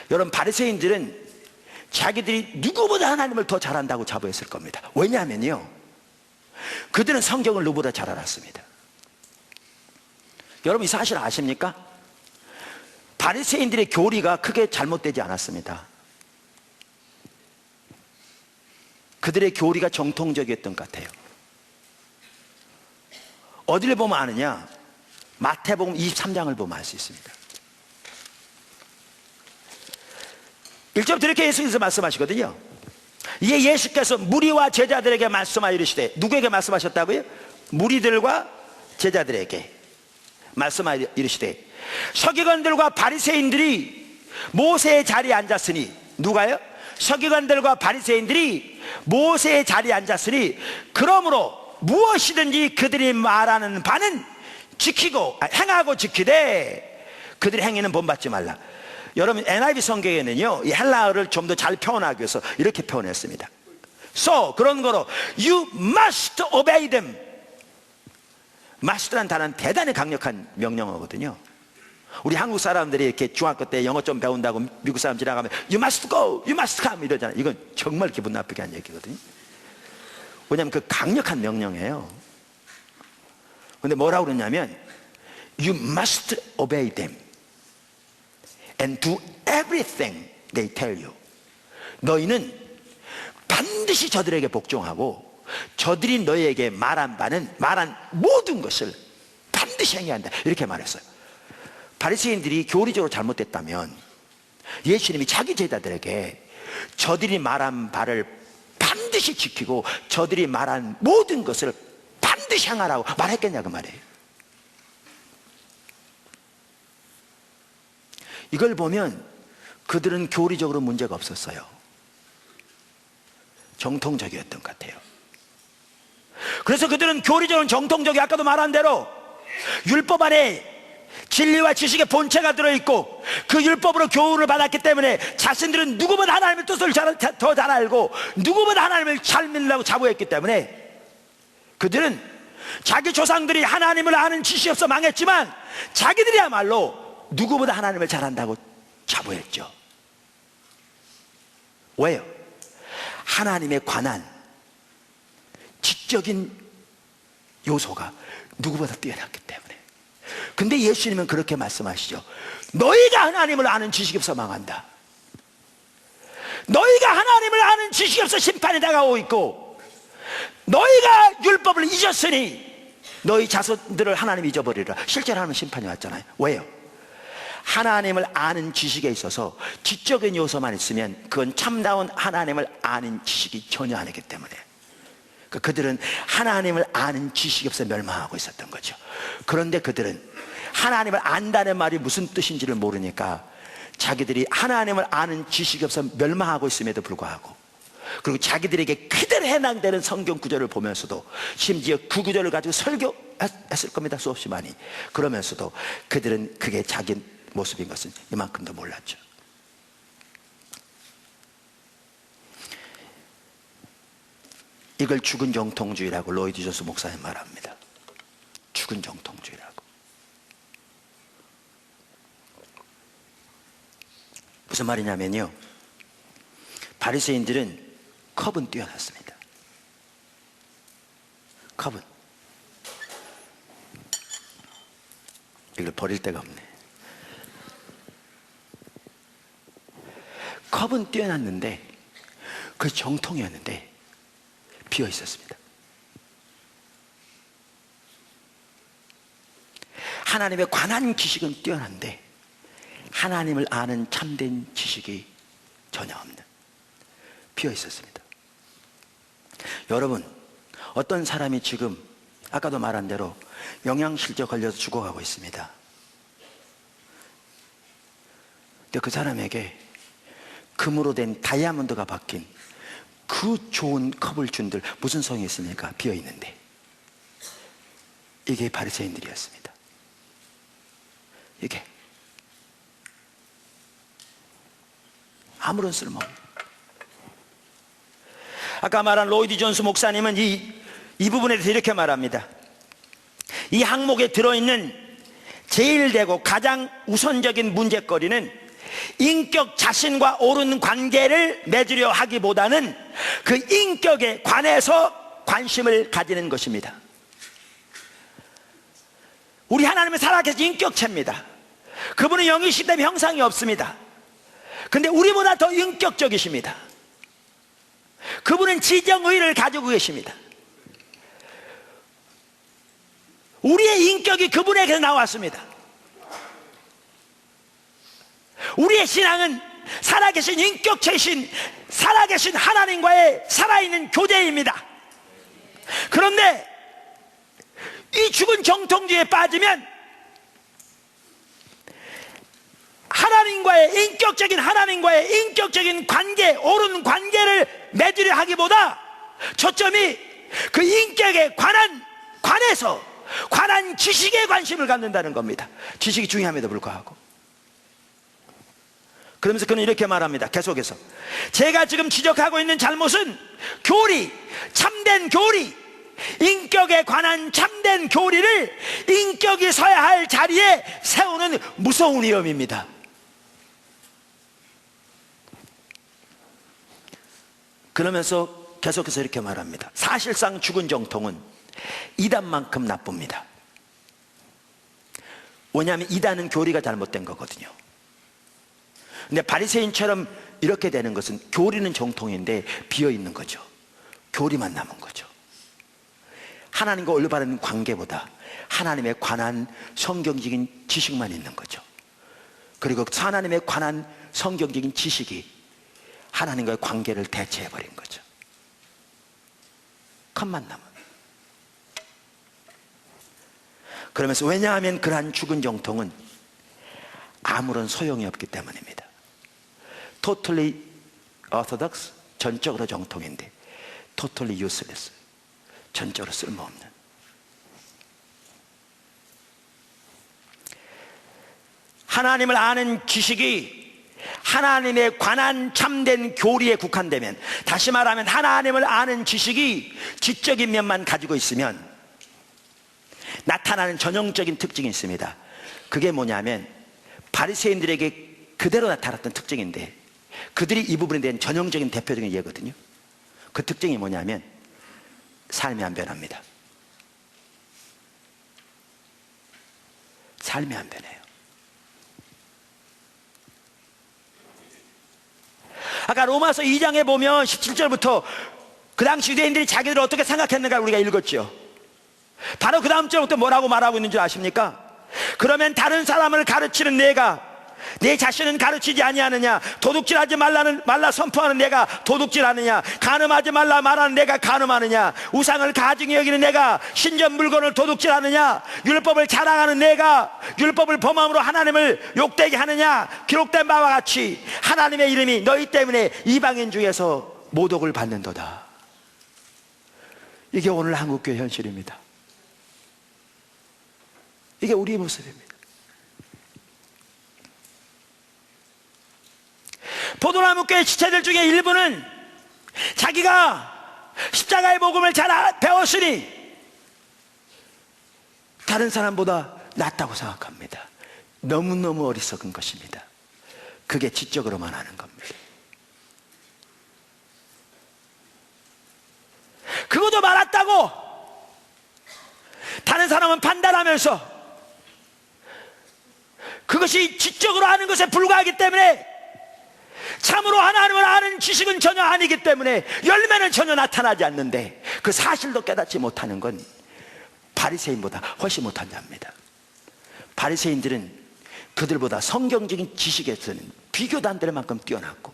여러분, 바리새인들은 자기들이 누구보다 하나님을 더 잘한다고 자부했을 겁니다. 왜냐하면요, 그들은 성경을 누구보다 잘 알았습니다. 여러분, 이 사실 아십니까? 바리새인들의 교리가 크게 잘못되지 않았습니다. 그들의 교리가 정통적이었던 것 같아요. 어디를 보면 아느냐? 마태복음 23장을 보면 알 수 있습니다. 1절부터 이렇게 예수께서 말씀하시거든요. 이에 예수께서 무리와 제자들에게 말씀하여 이르시되, 누구에게 말씀하셨다고요? 무리들과 제자들에게 말씀하여 이르시되, 서기관들과 바리새인들이 모세의 자리에 앉았으니, 누가요? 서기관들과 바리새인들이 모세의 자리에 앉았으니 그러므로 무엇이든지 그들이 말하는 바는 지키고 행하고 지키되 그들의 행위는 본받지 말라. 여러분, NIV 성경에는요, 이 헬라어를 좀 더 잘 표현하기 위해서 이렇게 표현했습니다. So, 그런 거로 you must obey them. must라는 단어는 대단히 강력한 명령어거든요. 우리 한국 사람들이 이렇게 중학교 때 영어 좀 배운다고 미국 사람 지나가면 You must go, you must come 이러잖아요. 이건 정말 기분 나쁘게 한 얘기거든요. 왜냐하면 그 강력한 명령이에요. 근데 뭐라고 그러냐면 You must obey them and do everything they tell you. 너희는 반드시 저들에게 복종하고 저들이 너희에게 말한 모든 것을 반드시 행해야 한다, 이렇게 말했어요. 바리새인들이 교리적으로 잘못됐다면 예수님이 자기 제자들에게 저들이 말한 바를 반드시 지키고 저들이 말한 모든 것을 반드시 행하라고 말했겠냐 그 말이에요. 이걸 보면 그들은 교리적으로 문제가 없었어요. 정통적이었던 것 같아요. 그래서 그들은 교리적으로 정통적이, 아까도 말한 대로 율법 안에 진리와 지식의 본체가 들어있고 그 율법으로 교훈을 받았기 때문에 자신들은 누구보다 하나님의 뜻을 더 잘 알고 누구보다 하나님을 잘 믿으려고 자부했기 때문에 그들은 자기 조상들이 하나님을 아는 지식이 없어 망했지만 자기들이야말로 누구보다 하나님을 잘 안다고 자부했죠. 왜요? 하나님에 관한 지적인 요소가 누구보다 뛰어났기 때문에. 근데 예수님은 그렇게 말씀하시죠. 너희가 하나님을 아는 지식이 없어 망한다. 너희가 하나님을 아는 지식이 없어 심판이 다가오고 있고 너희가 율법을 잊었으니 너희 자손들을 하나님 잊어버리라. 실제로 하나님 심판이 왔잖아요. 왜요? 하나님을 아는 지식에 있어서 지적인 요소만 있으면 그건 참다운 하나님을 아는 지식이 전혀 아니기 때문에 그들은 하나님을 아는 지식이 없어 멸망하고 있었던 거죠. 그런데 그들은 하나님을 안다는 말이 무슨 뜻인지를 모르니까 자기들이 하나님을 아는 지식이 없어 멸망하고 있음에도 불구하고 그리고 자기들에게 그대로 해당되는 성경 구절을 보면서도 심지어 그 구절을 가지고 설교했을 겁니다. 수없이 많이. 그러면서도 그들은 그게 자기 모습인 것은 이만큼도 몰랐죠. 이걸 죽은 정통주의라고 로이드 존스 목사님 말합니다. 죽은 정통주의라고. 무슨 말이냐면요, 바리새인들은 컵은 뛰어났습니다. 컵은 이걸 버릴 데가 없네. 컵은 뛰어났는데 그 정통이었는데 비어 있었습니다. 하나님에 관한 지식은 뛰어난데 하나님을 아는 참된 지식이 전혀 없는, 비어 있었습니다. 여러분, 어떤 사람이 지금 아까도 말한 대로 영양실조 걸려서 죽어가고 있습니다. 근데 그 사람에게 금으로 된 다이아몬드가 박힌 그 좋은 컵을 준들 무슨 소용이 있습니까? 비어 있는데. 이게 바리새인들이었습니다. 이게 아무런 쓸모없는. 아까 말한 로이드 존스 목사님은 이 부분에 대해서 이렇게 말합니다. 이 항목에 들어있는 제일 되고 가장 우선적인 문제거리는 인격 자신과 옳은 관계를 맺으려 하기보다는 그 인격에 관해서 관심을 가지는 것입니다. 우리 하나님은 살아계신 인격체입니다. 그분은 영이시기 때문에 형상이 없습니다. 근데 우리보다 더 인격적이십니다. 그분은 지정의를 가지고 계십니다. 우리의 인격이 그분에게서 나왔습니다. 우리의 신앙은 살아계신 인격체이신 살아계신 하나님과의 살아있는 교제입니다. 그런데 이 죽은 정통주의에 빠지면 하나님과의 인격적인 관계, 옳은 관계를 맺으려 하기보다 초점이 그 인격에 관한 지식에 관심을 갖는다는 겁니다. 지식이 중요함에도 불구하고. 그러면서 그는 이렇게 말합니다. 계속해서 제가 지금 지적하고 있는 잘못은 참된 교리, 인격에 관한 참된 교리를 인격이 서야 할 자리에 세우는 무서운 위험입니다. 그러면서 계속해서 이렇게 말합니다. 사실상 죽은 정통은 이단만큼 나쁩니다. 왜냐하면 이단은 교리가 잘못된 거거든요. 근데 바리새인처럼 이렇게 되는 것은 교리는 정통인데 비어있는 거죠. 교리만 남은 거죠. 하나님과 올바른 관계보다 하나님에 관한 성경적인 지식만 있는 거죠. 그리고 하나님에 관한 성경적인 지식이 하나님과의 관계를 대체해버린 거죠. 컵만 남은. 그러면서 왜냐하면 그러한 죽은 정통은 아무런 소용이 없기 때문입니다. Totally orthodox, 전적으로 정통인데 Totally useless, 전적으로 쓸모없는. 하나님을 아는 지식이 하나님에 관한 참된 교리에 국한되면, 다시 말하면 하나님을 아는 지식이 지적인 면만 가지고 있으면 나타나는 전형적인 특징이 있습니다. 그게 뭐냐면 바리새인들에게 그대로 나타났던 특징인데 그들이 이 부분에 대한 전형적인 대표적인 예거든요. 그 특징이 뭐냐면 삶이 안 변합니다. 삶이 안 변해요. 아까 로마서 2장에 보면 17절부터 그 당시 유대인들이 자기들을 어떻게 생각했는가 우리가 읽었죠. 바로 그 다음 절부터 뭐라고 말하고 있는 줄 아십니까? 그러면 다른 사람을 가르치는 내가 내 자신은 가르치지 아니하느냐? 도둑질하지 말라 선포하는 내가 도둑질하느냐? 간음하지 말라 말하는 내가 간음하느냐? 우상을 가증히 여기는 내가 신전 물건을 도둑질하느냐? 율법을 자랑하는 내가 율법을 범함으로 하나님을 욕되게 하느냐? 기록된 바와 같이 하나님의 이름이 너희 때문에 이방인 중에서 모독을 받는도다. 이게 오늘 한국교회 현실입니다. 이게 우리의 모습입니다. 포도나무교회 지체들 중에 일부는 자기가 십자가의 복음을 잘 배웠으니 다른 사람보다 낫다고 생각합니다. 너무너무 어리석은 것입니다. 그게 지적으로만 하는 겁니다. 그것도 말았다고 다른 사람은 판단하면서 그것이 지적으로 하는 것에 불과하기 때문에 참으로 하나님을 아는 지식은 전혀 아니기 때문에 열매는 전혀 나타나지 않는데 그 사실도 깨닫지 못하는 건 바리새인보다 훨씬 못한 자입니다. 바리새인들은 그들보다 성경적인 지식에서는 비교도 안 될 만큼 뛰어났고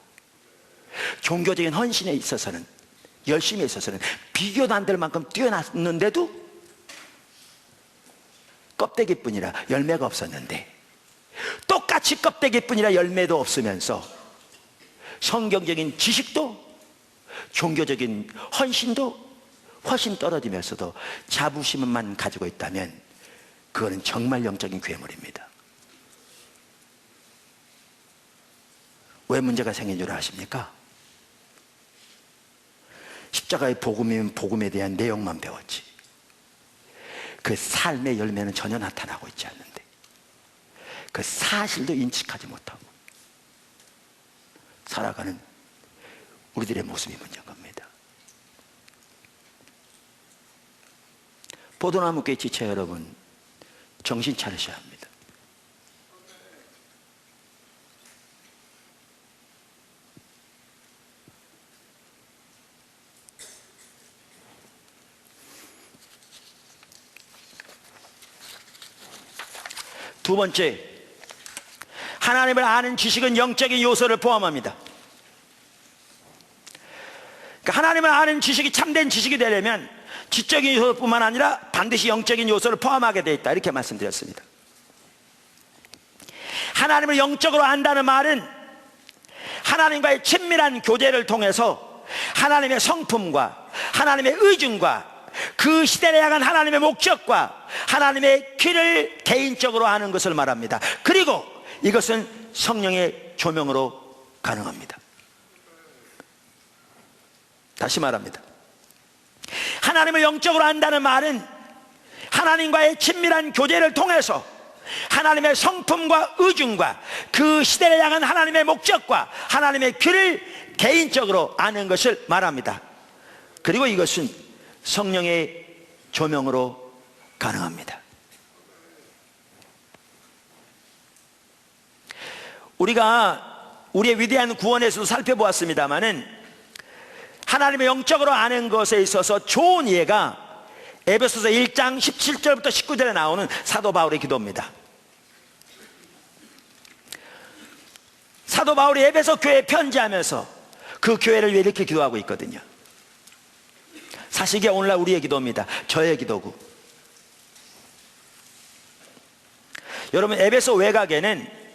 종교적인 헌신에 있어서는 열심에 있어서는 비교도 안 될 만큼 뛰어났는데도 껍데기뿐이라 열매가 없었는데 똑같이 껍데기뿐이라 열매도 없으면서 성경적인 지식도 종교적인 헌신도 훨씬 떨어지면서도 자부심만 가지고 있다면 그거는 정말 영적인 괴물입니다. 왜 문제가 생긴 줄 아십니까? 십자가의 복음이면 복음에 대한 내용만 배웠지 그 삶의 열매는 전혀 나타나고 있지 않는데 그 사실도 인식하지 못하고 살아가는 우리들의 모습이 문제인 겁니다. 포도나무교회 지체 여러분, 정신 차리셔야 합니다. 두 번째, 하나님을 아는 지식은 영적인 요소를 포함합니다. 그러니까 하나님을 아는 지식이 참된 지식이 되려면 지적인 요소뿐만 아니라 반드시 영적인 요소를 포함하게 되어 있다, 이렇게 말씀드렸습니다. 하나님을 영적으로 안다는 말은 하나님과의 친밀한 교제를 통해서 하나님의 성품과 하나님의 의중과 그 시대를 향한 하나님의 목적과 하나님의 길을 개인적으로 아는 것을 말합니다. 그리고 이것은 성령의 조명으로 가능합니다. 다시 말합니다. 하나님을 영적으로 안다는 말은 하나님과의 친밀한 교제를 통해서 하나님의 성품과 의중과 그 시대를 향한 하나님의 목적과 하나님의 길을 개인적으로 아는 것을 말합니다. 그리고 이것은 성령의 조명으로 가능합니다. 우리가 우리의 위대한 구원에서도 살펴보았습니다마는 하나님의 영적으로 아는 것에 있어서 좋은 예가 에베소서 1장 17절부터 19절에 나오는 사도 바울의 기도입니다. 사도 바울이 에베소 교회에 편지하면서 그 교회를 위해 이렇게 기도하고 있거든요. 사실 이게 오늘날 우리의 기도입니다. 저의 기도고. 여러분, 에베소 외곽에는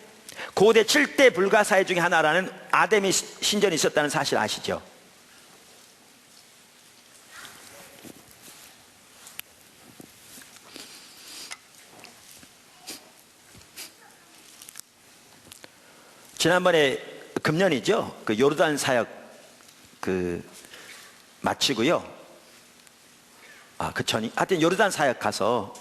고대 7대 불가사의 중에 하나라는 아데미 신전이 있었다는 사실 아시죠? 지난번에 금년이죠. 그 요르단 사역 마치고요. 하여튼 요르단 사역 가서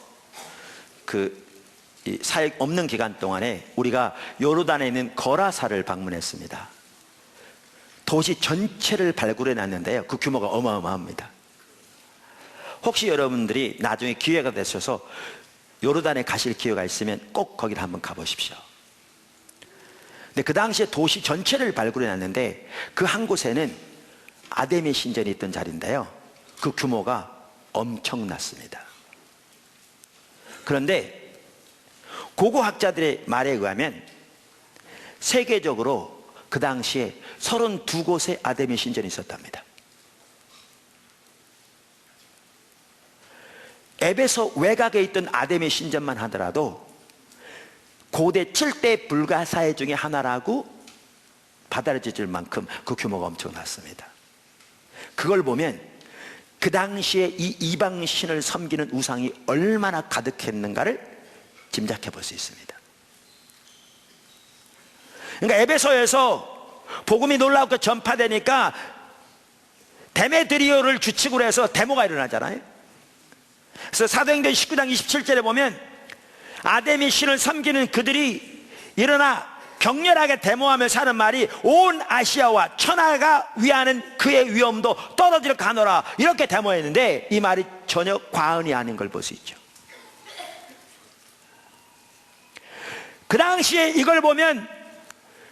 이 사역 없는 기간 동안에 우리가 요르단에 있는 거라사를 방문했습니다. 도시 전체를 발굴해 놨는데요. 그 규모가 어마어마합니다. 혹시 여러분들이 나중에 기회가 되셔서 요르단에 가실 기회가 있으면 꼭 거기를 한번 가보십시오. 근데 그 당시에 도시 전체를 발굴해 놨는데 그 한 곳에는 아데미 신전이 있던 자리인데요. 그 규모가 엄청났습니다. 그런데 고고학자들의 말에 의하면 세계적으로 그 당시에 32곳의 아데미 신전이 있었답니다. 에베소 외곽에 있던 아데미 신전만 하더라도 고대 7대 불가사의 중에 하나라고 받아들여질 만큼 그 규모가 엄청났습니다. 그걸 보면 그 당시에 이 이방신을 섬기는 우상이 얼마나 가득했는가를 짐작해 볼 수 있습니다. 그러니까 에베소에서 복음이 놀랍게 전파되니까 데메드리오를 주축으로 해서 데모가 일어나잖아요. 그래서 사도행전 19장 27절에 보면 아데미 신을 섬기는 그들이 일어나 격렬하게 데모하며 사는 말이 온 아시아와 천하가 위하는 그의 위엄도 떨어질 가노라, 이렇게 데모했는데 이 말이 전혀 과언이 아닌 걸 볼 수 있죠. 그 당시에 이걸 보면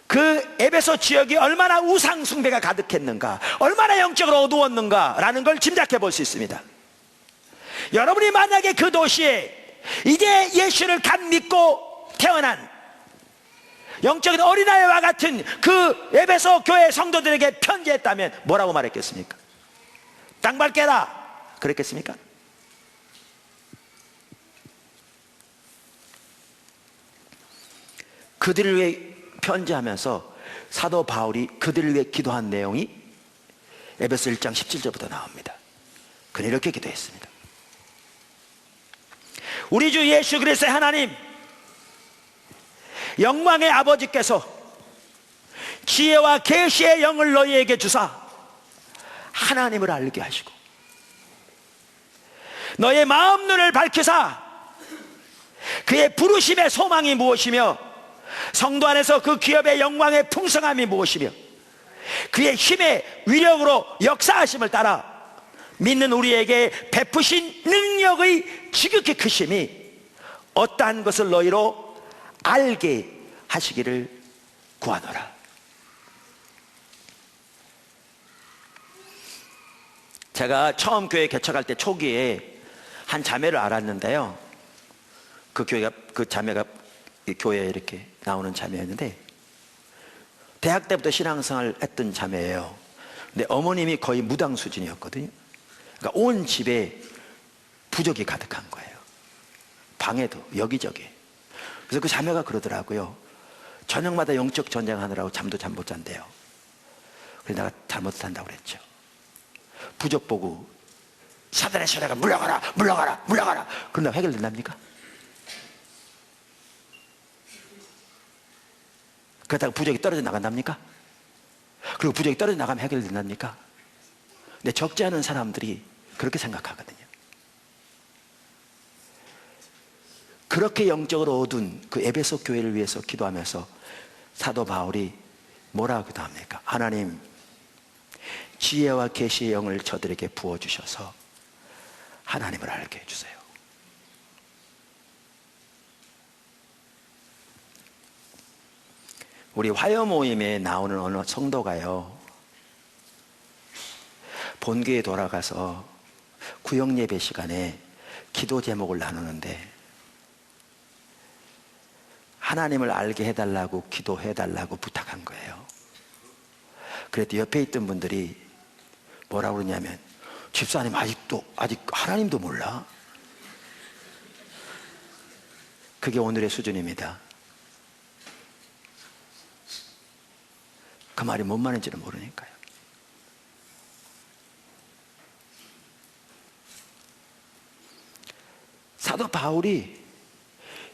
그 에베소 지역이 얼마나 우상 숭배가 가득했는가, 얼마나 영적으로 어두웠는가라는 걸 짐작해 볼 수 있습니다. 여러분이 만약에 그 도시에 이제 예수를 갓 믿고 태어난 영적인 어린아이와 같은 그 에베소 교회 성도들에게 편지했다면 뭐라고 말했겠습니까? 땅 밟게라 그랬겠습니까? 그들을 위해 편지하면서 사도 바울이 그들을 위해 기도한 내용이 에베소 1장 17절부터 나옵니다. 그는 이렇게 기도했습니다. 우리 주 예수 그리스도의 하나님, 영광의 아버지께서 지혜와 계시의 영을 너희에게 주사 하나님을 알게 하시고 너의 마음 눈을 밝히사 그의 부르심의 소망이 무엇이며 성도 안에서 그 기업의 영광의 풍성함이 무엇이며 그의 힘의 위력으로 역사하심을 따라 믿는 우리에게 베푸신 능력의 지극히 크심이 어떠한 것을 너희로 알게 하시기를 구하노라. 제가 처음 교회 개척할 때 초기에 한 자매를 알았는데요, 그 자매가 교회에 이렇게 나오는 자매였는데 대학 때부터 신앙생활을 했던 자매예요. 근데 어머님이 거의 무당 수준이었거든요. 그러니까 온 집에 부적이 가득한 거예요. 방에도 여기저기. 그래서 그 자매가 그러더라고요. 저녁마다 영적 전쟁하느라고 잠도 못 잔대요. 그래서 내가 잘못한다고 그랬죠. 부적 보고 사단의 소리가 물러가라 물러가라 물러가라 그런다고 해결된답니까? 그렇다고 부적이 떨어져 나간답니까? 그리고 부적이 떨어져 나가면 해결된답니까? 근데 적지 않은 사람들이 그렇게 생각하거든요. 그렇게 영적으로 어두운 그 에베소 교회를 위해서 기도하면서 사도 바울이 뭐라고 기도합니까? 하나님, 지혜와 계시의 영을 저들에게 부어주셔서 하나님을 알게 해주세요. 우리 화요 모임에 나오는 어느 성도가요, 본교에 돌아가서 구역 예배 시간에 기도 제목을 나누는데 하나님을 알게 해달라고 기도해달라고 부탁한 거예요. 그랬더니 옆에 있던 분들이 뭐라고 그러냐면, 집사님 아직 하나님도 몰라? 그게 오늘의 수준입니다. 그 말이 뭔 말인지는 모르니까요. 사도 바울이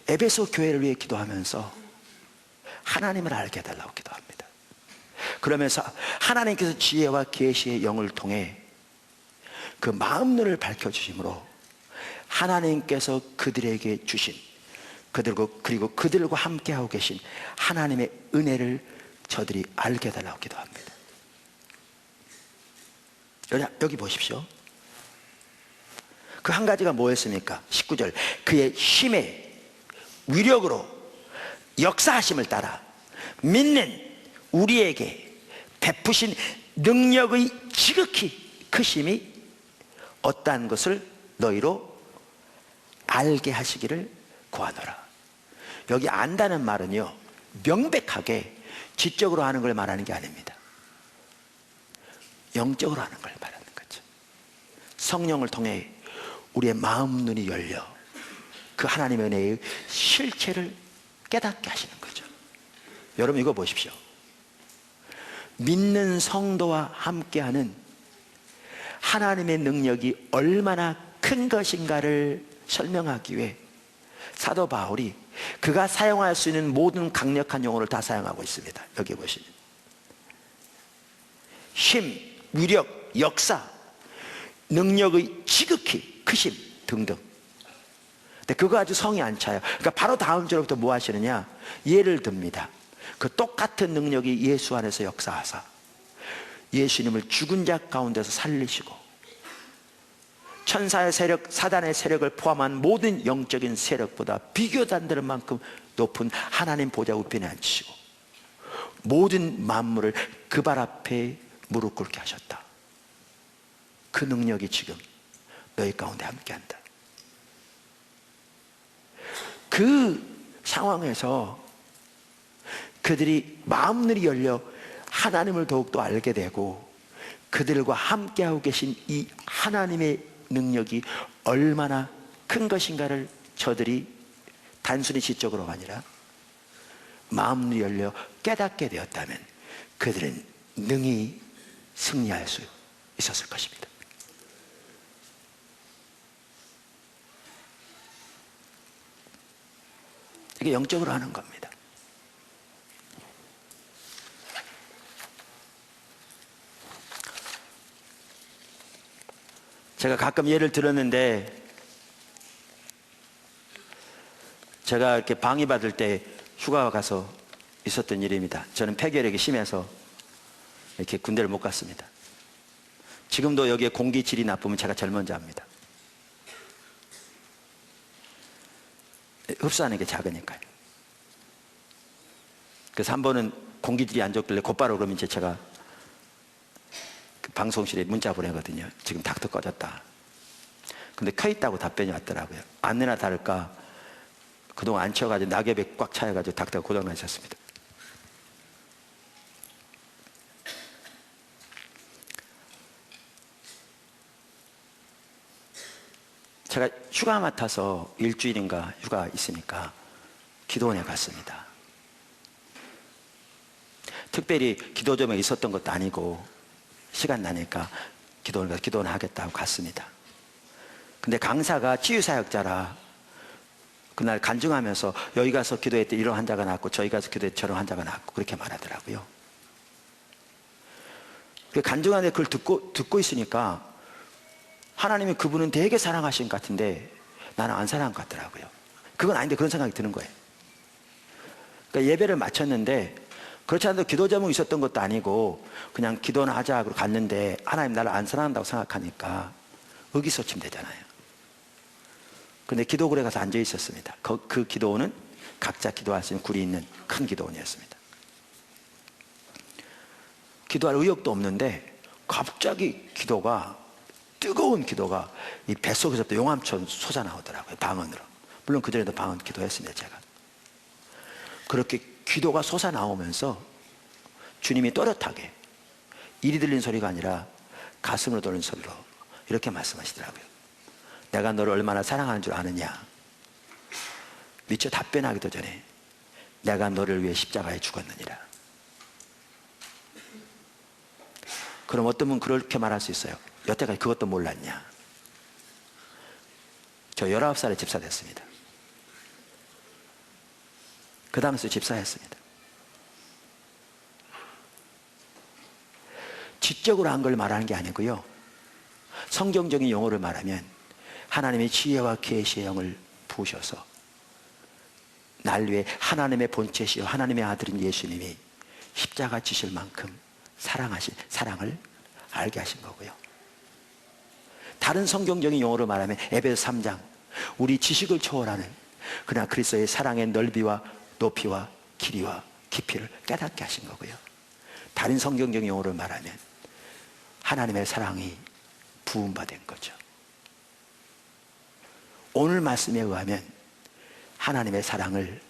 에베소 교회를 위해 기도하면서 하나님을 알게 해달라고 기도합니다. 그러면서 하나님께서 지혜와 계시의 영을 통해 그 마음 눈을 밝혀주심으로 하나님께서 그들에게 주신 그리고 그들과 함께하고 계신 하나님의 은혜를 저들이 알게 해달라고 기도합니다. 여기 보십시오. 그 한 가지가 뭐였습니까? 19절, 그의 힘의 위력으로 역사하심을 따라 믿는 우리에게 베푸신 능력의 지극히 크심이 어떠한 것을 너희로 알게 하시기를 구하노라. 여기 안다는 말은요, 명백하게 지적으로 하는 걸 말하는 게 아닙니다. 영적으로 하는 걸 말하는 거죠. 성령을 통해 우리의 마음 눈이 열려 그 하나님의 은혜의 실체를 깨닫게 하시는 거죠. 여러분 이거 보십시오. 믿는 성도와 함께하는 하나님의 능력이 얼마나 큰 것인가를 설명하기 위해 사도 바울이 그가 사용할 수 있는 모든 강력한 용어를 다 사용하고 있습니다. 여기 보시면 힘, 위력, 역사, 능력의 지극히 크심 등등. 근데 그거 아주 성이 안 차요. 그러니까 바로 다음 절부터 뭐 하시느냐, 예를 듭니다. 그 똑같은 능력이 예수 안에서 역사하사 예수님을 죽은 자 가운데서 살리시고 천사의 세력, 사단의 세력을 포함한 모든 영적인 세력보다 비교도 안 되는 만큼 높은 하나님 보좌 우편에 앉히시고 모든 만물을 그 발 앞에 무릎 꿇게 하셨다. 그 능력이 지금 너희 가운데 함께한다. 그 상황에서 그들이 마음들이 열려 하나님을 더욱더 알게 되고 그들과 함께하고 계신 이 하나님의 능력이 얼마나 큰 것인가를 저들이 단순히 지적으로가 아니라 마음이 열려 깨닫게 되었다면 그들은 능히 승리할 수 있었을 것입니다. 이게 영적으로 하는 겁니다. 제가 가끔 예를 들었는데 제가 이렇게 방위 받을 때 휴가 가서 있었던 일입니다. 저는 폐결핵이 심해서 이렇게 군대를 못 갔습니다. 지금도 여기에 공기질이 나쁘면 제가 제일 먼저 합니다. 흡수하는 게 작으니까요. 그래서 한 번은 공기질이 안 좋길래 곧바로 그러면 이제 제가 그 방송실에 문자 보내거든요. 지금 닥터 꺼졌다. 근데 켜 있다고 답변이 왔더라고요. 아니나 다를까 그동안 안 치워가지고 낙엽에 꽉 차여가지고 닥터가 고장나 있었습니다. 제가 휴가 맡아서 일주일인가 휴가 있으니까 기도원에 갔습니다. 특별히 기도점에 있었던 것도 아니고 시간 나니까 기도원에 가서 기도원 하겠다고 갔습니다. 근데 강사가 치유사역자라 그날 간증하면서 여기 가서 기도했더니 이런 환자가 나왔고 저희 가서 기도했더니 저런 환자가 나왔고 그렇게 말하더라고요. 간증하는데 그걸 듣고 있으니까 하나님이 그분은 되게 사랑하신 것 같은데 나는 안 사랑한 것 같더라고요. 그건 아닌데 그런 생각이 드는 거예요. 그러니까 예배를 마쳤는데 그렇지 않아도 기도 제목이 있었던 것도 아니고 그냥 기도는 하자 하고 갔는데 하나님 나를 안 사랑한다고 생각하니까 의기소침되잖아요. 근데 기도굴에 가서 앉아 있었습니다. 그 기도원은 각자 기도할 수 있는 굴이 있는 큰 기도원이었습니다. 기도할 의욕도 없는데 갑자기 뜨거운 기도가 이 뱃속에서부터 용암처럼 솟아나오더라고요. 방언으로. 물론 그전에도 방언 기도했습니다. 제가 그렇게 기도가 솟아나오면서 주님이 또렷하게 이리 들린 소리가 아니라 가슴으로 들리는 소리로 이렇게 말씀하시더라고요. 내가 너를 얼마나 사랑하는 줄 아느냐. 미처 답변하기도 전에 내가 너를 위해 십자가에 죽었느니라. 그럼 어떤 분은 그렇게 말할 수 있어요. 여태까지 그것도 몰랐냐. 저 19살에 집사 됐습니다. 그 당시 집사했습니다. 지적으로 한 걸 말하는 게 아니고요. 성경적인 용어를 말하면 하나님의 지혜와 계시의 영을 부으셔서 날 위해 하나님의 본체시여 하나님의 아들인 예수님이 십자가 지실 만큼 사랑을 알게 하신 거고요. 다른 성경적인 용어로 말하면 에베소 3장 우리 지식을 초월하는 그러나 그리스도의 사랑의 넓이와 높이와 길이와 깊이를 깨닫게 하신 거고요. 다른 성경적인 용어로 말하면 하나님의 사랑이 부음받은 거죠. 오늘 말씀에 의하면 하나님의 사랑을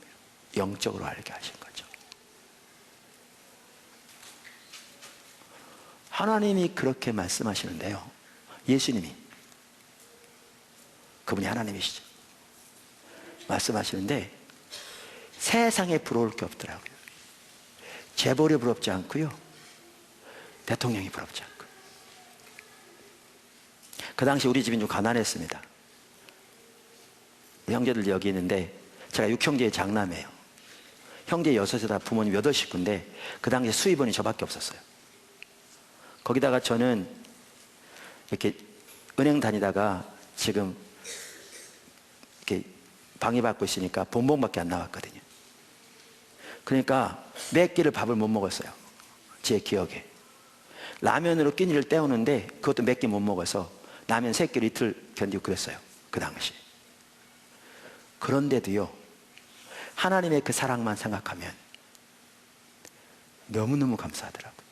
영적으로 알게 하신 거죠. 하나님이 그렇게 말씀하시는데요. 예수님이 그분이 하나님이시죠. 말씀하시는데 세상에 부러울 게 없더라고요. 재벌이 부럽지 않고요. 대통령이 부럽지 않고. 그 당시 우리 집이 좀 가난했습니다. 형제들 여기 있는데 제가 6형제의 장남이에요. 형제 6이다 부모님 8식구인데 그 당시에 수입원이 저밖에 없었어요. 거기다가 저는 이렇게 은행 다니다가 지금 이렇게 방해받고 있으니까 본봉밖에 안 나왔거든요. 그러니까 몇 끼를 밥을 못 먹었어요. 제 기억에. 라면으로 끼니를 때우는데 그것도 몇 끼 못 먹어서 라면 3끼를 이틀 견디고 그랬어요. 그 당시. 그런데도요, 하나님의 그 사랑만 생각하면 너무너무 감사하더라고요.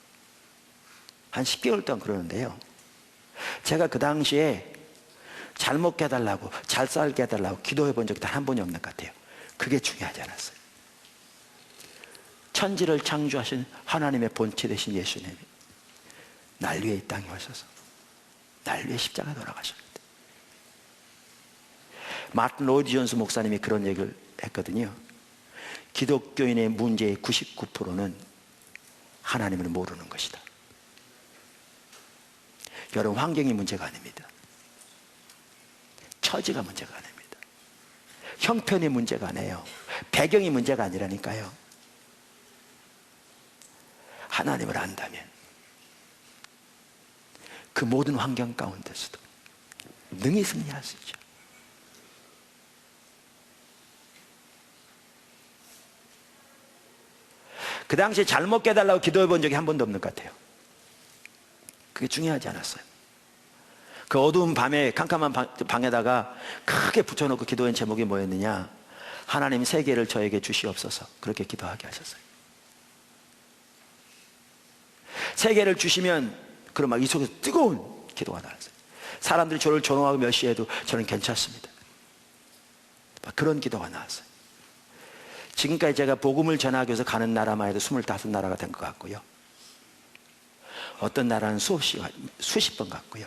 한 10개월 동안 그러는데요, 제가 그 당시에 잘 먹게 해달라고, 잘 살게 해달라고 기도해 본 적이 단 한 번이 없는 것 같아요. 그게 중요하지 않았어요. 천지를 창조하신 하나님의 본체 되신 예수님이 날 위해 이 땅에 오셔서 날 위해 십자가에 돌아가셨는데, 마틴 로이드 존스 목사님이 그런 얘기를 했거든요. 기독교인의 문제의 99%는 하나님을 모르는 것이다. 여러분, 환경이 문제가 아닙니다. 처지가 문제가 아닙니다. 형편이 문제가 아니에요. 배경이 문제가 아니라니까요. 하나님을 안다면 그 모든 환경 가운데서도 능히 승리할 수 있죠. 그 당시에 잘 먹게 해달라고 기도해 본 적이 한 번도 없는 것 같아요. 그게 중요하지 않았어요. 그 어두운 밤에 캄캄한 방에다가 크게 붙여놓고 기도한 제목이 뭐였느냐? 하나님 세계를 저에게 주시옵소서. 그렇게 기도하게 하셨어요. 세계를 주시면 그럼 막 이 속에서 뜨거운 기도가 나왔어요. 사람들이 저를 조롱하고 멸시해도 저는 괜찮습니다. 막 그런 기도가 나왔어요. 지금까지 제가 복음을 전하기 위해서 가는 나라만 해도 25나라가 된 것 같고요, 어떤 나라는 수십 번 갔고요,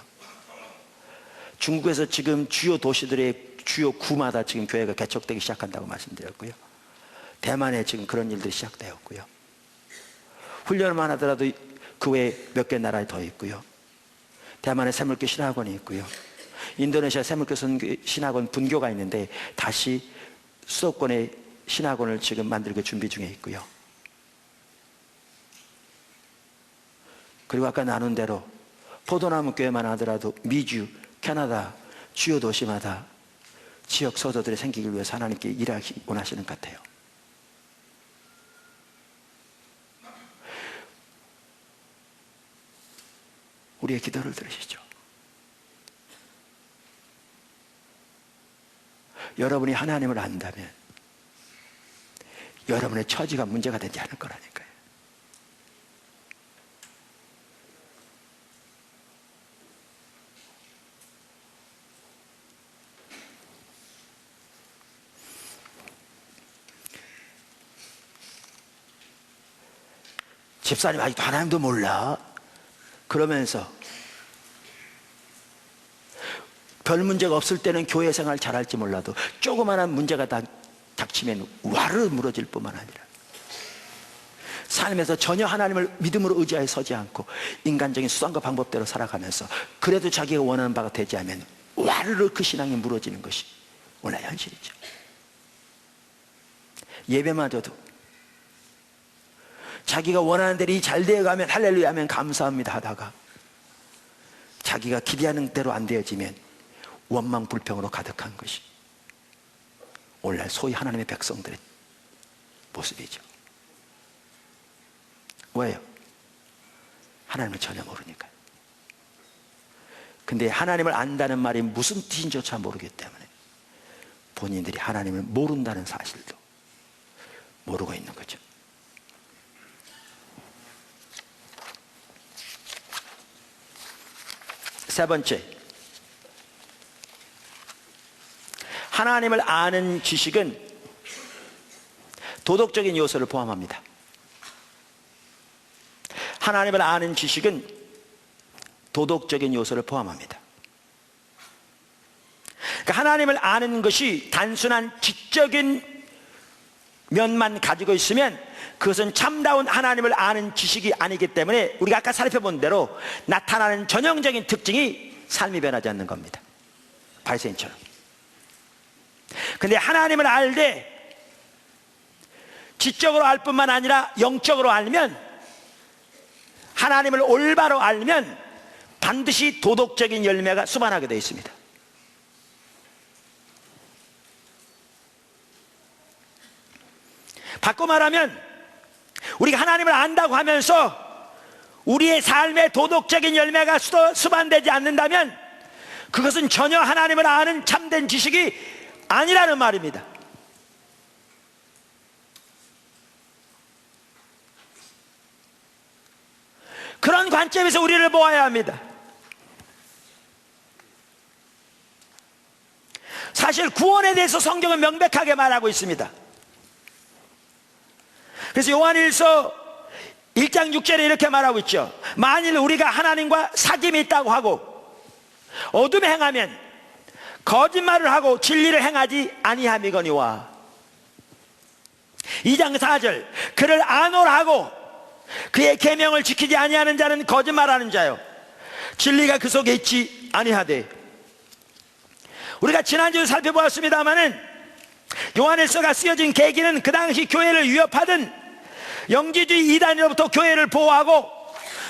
중국에서 지금 주요 도시들의 주요 구마다 지금 교회가 개척되기 시작한다고 말씀드렸고요, 대만에 지금 그런 일들이 시작되었고요, 훈련만 하더라도 그 외에 몇 개 나라에 더 있고요, 대만에 새물교 신학원이 있고요, 인도네시아 새물교 신학원 분교가 있는데 다시 수도권에 신학원을 지금 만들고 준비 중에 있고요, 그리고 아까 나눈 대로 포도나무 교회만 하더라도 미주, 캐나다 주요 도시마다 지역 서도들이 생기기 위해서 하나님께 일하기 원하시는 것 같아요. 우리의 기도를 들으시죠. 여러분이 하나님을 안다면 여러분의 처지가 문제가 되지 않을 거라니까요. 집사님 아직도 하나님도 몰라 그러면서 별 문제가 없을 때는 교회 생활 잘할지 몰라도 조그마한 문제가 닥치면 와르르 무너질 뿐만 아니라 삶에서 전혀 하나님을 믿음으로 의지하여 서지 않고 인간적인 수단과 방법대로 살아가면서 그래도 자기가 원하는 바가 되지 않으면 와르르 그 신앙이 무너지는 것이 오늘 현실이죠. 예배마저도 자기가 원하는 대로 잘 되어가면 할렐루야 하면 감사합니다 하다가 자기가 기대하는 대로 안 되어지면 원망 불평으로 가득한 것이 오늘날 소위 하나님의 백성들의 모습이죠. 왜요? 하나님을 전혀 모르니까요. 근데 하나님을 안다는 말이 무슨 뜻인지조차 모르기 때문에 본인들이 하나님을 모른다는 사실도 모르고 있는 거죠. 세 번째, 하나님을 아는 지식은 도덕적인 요소를 포함합니다. 하나님을 아는 지식은 도덕적인 요소를 포함합니다. 그러니까 하나님을 아는 것이 단순한 지적인 면만 가지고 있으면 그것은 참다운 하나님을 아는 지식이 아니기 때문에 우리가 아까 살펴본 대로 나타나는 전형적인 특징이 삶이 변하지 않는 겁니다. 바리새인처럼. 근데 하나님을 알되 지적으로 알 뿐만 아니라 영적으로 알면, 하나님을 올바로 알면 반드시 도덕적인 열매가 수반하게 되어 있습니다. 바꿔 말하면 우리가 하나님을 안다고 하면서 우리의 삶의 도덕적인 열매가 수반되지 않는다면 그것은 전혀 하나님을 아는 참된 지식이 아니라는 말입니다. 그런 관점에서 우리를 보아야 합니다. 사실 구원에 대해서 성경은 명백하게 말하고 있습니다. 그래서 요한일서 1장 6절에 이렇게 말하고 있죠. 만일 우리가 하나님과 사귐이 있다고 하고 어둠에 행하면 거짓말을 하고 진리를 행하지 아니함이거니와. 2장 4절, 그를 아노라 하고 그의 계명을 지키지 아니하는 자는 거짓말하는 자요 진리가 그 속에 있지 아니하되. 우리가 지난주에 살펴보았습니다마는 요한일서가 쓰여진 계기는 그 당시 교회를 위협하던 영지주의 이단으로부터 교회를 보호하고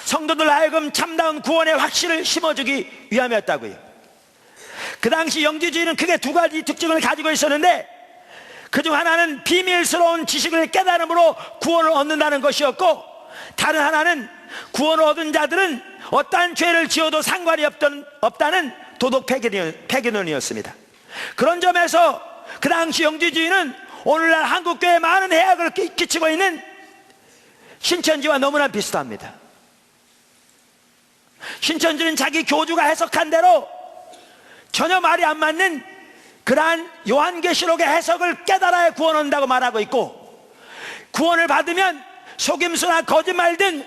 성도들 하여금 참다운 구원의 확신을 심어주기 위함이었다고요. 그 당시 영지주의는 크게 두 가지 특징을 가지고 있었는데, 그중 하나는 비밀스러운 지식을 깨달음으로 구원을 얻는다는 것이었고, 다른 하나는 구원을 얻은 자들은 어떠한 죄를 지어도 상관이 없다는 도덕 폐기론이었습니다. 그런 점에서 그 당시 영지주의는 오늘날 한국교회에 많은 해악을 끼치고 있는 신천지와 너무나 비슷합니다. 신천지는 자기 교주가 해석한 대로 전혀 말이 안 맞는 그러한 요한계시록의 해석을 깨달아야 구원 얻는다고 말하고 있고, 구원을 받으면 속임수나 거짓말 등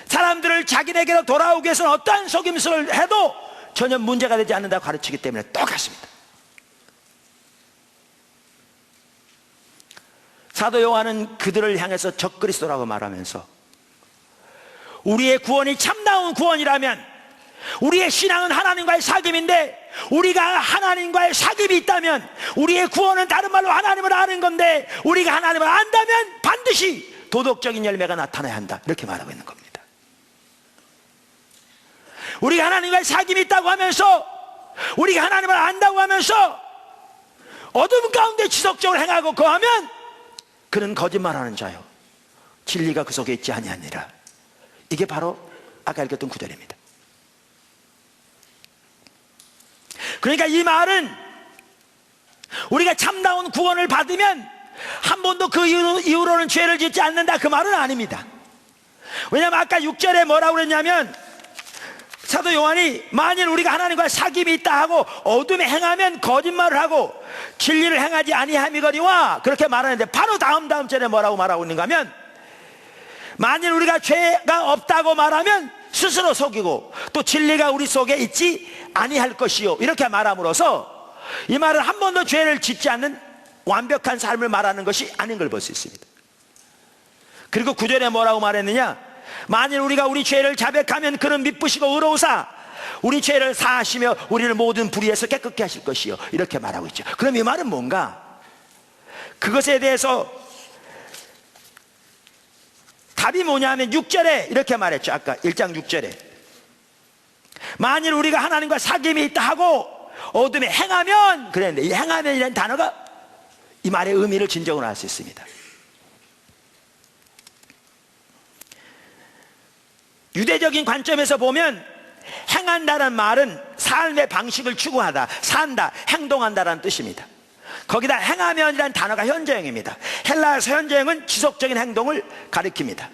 사람들을 자기네게로 돌아오기 위해서는 어떠한 속임수를 해도 전혀 문제가 되지 않는다고 가르치기 때문에 똑같습니다. 사도 요한은 그들을 향해서 적그리스도라고 말하면서 우리의 구원이 참다운 구원이라면, 우리의 신앙은 하나님과의 사귐인데, 우리가 하나님과의 사귐이 있다면 우리의 구원은 다른 말로 하나님을 아는 건데, 우리가 하나님을 안다면 반드시 도덕적인 열매가 나타나야 한다, 이렇게 말하고 있는 겁니다. 우리가 하나님과의 사귐이 있다고 하면서, 우리가 하나님을 안다고 하면서 어둠 가운데 지속적으로 행하고 거하면 그는 거짓말하는 자요 진리가 그 속에 있지 아니하니라. 이게 바로 아까 읽었던 구절입니다. 그러니까 이 말은 우리가 참다운 구원을 받으면 한 번도 그 이후로는 죄를 짓지 않는다, 그 말은 아닙니다. 왜냐하면 아까 6절에 뭐라고 그랬냐면, 사도 요한이 만일 우리가 하나님과 사귐이 있다 하고 어둠에 행하면 거짓말을 하고 진리를 행하지 아니함이거니와, 그렇게 말하는데 바로 다음 절에 뭐라고 말하고 있는가 하면, 만일 우리가 죄가 없다고 말하면 스스로 속이고 또 진리가 우리 속에 있지 아니할 것이요, 이렇게 말함으로써 이 말은 한 번도 죄를 짓지 않는 완벽한 삶을 말하는 것이 아닌 걸 볼 수 있습니다. 그리고 9절에 뭐라고 말했느냐, 만일 우리가 우리 죄를 자백하면 그는 미쁘시고 의로우사 우리 죄를 사하시며 우리를 모든 불의에서 깨끗게 하실 것이요, 이렇게 말하고 있죠. 그럼 이 말은 뭔가, 그것에 대해서 답이 뭐냐면 6절에 이렇게 말했죠. 아까 1장 6절에 만일 우리가 하나님과 사귐이 있다 하고 어둠에 행하면, 그랬는데 이 행하면이라는 단어가 이 말의 의미를 진정으로 알 수 있습니다. 유대적인 관점에서 보면 행한다는 말은 삶의 방식을 추구하다, 산다, 행동한다라는 뜻입니다. 거기다 행하면이라는 단어가 현재형입니다. 헬라어에서 현재형은 지속적인 행동을 가리킵니다.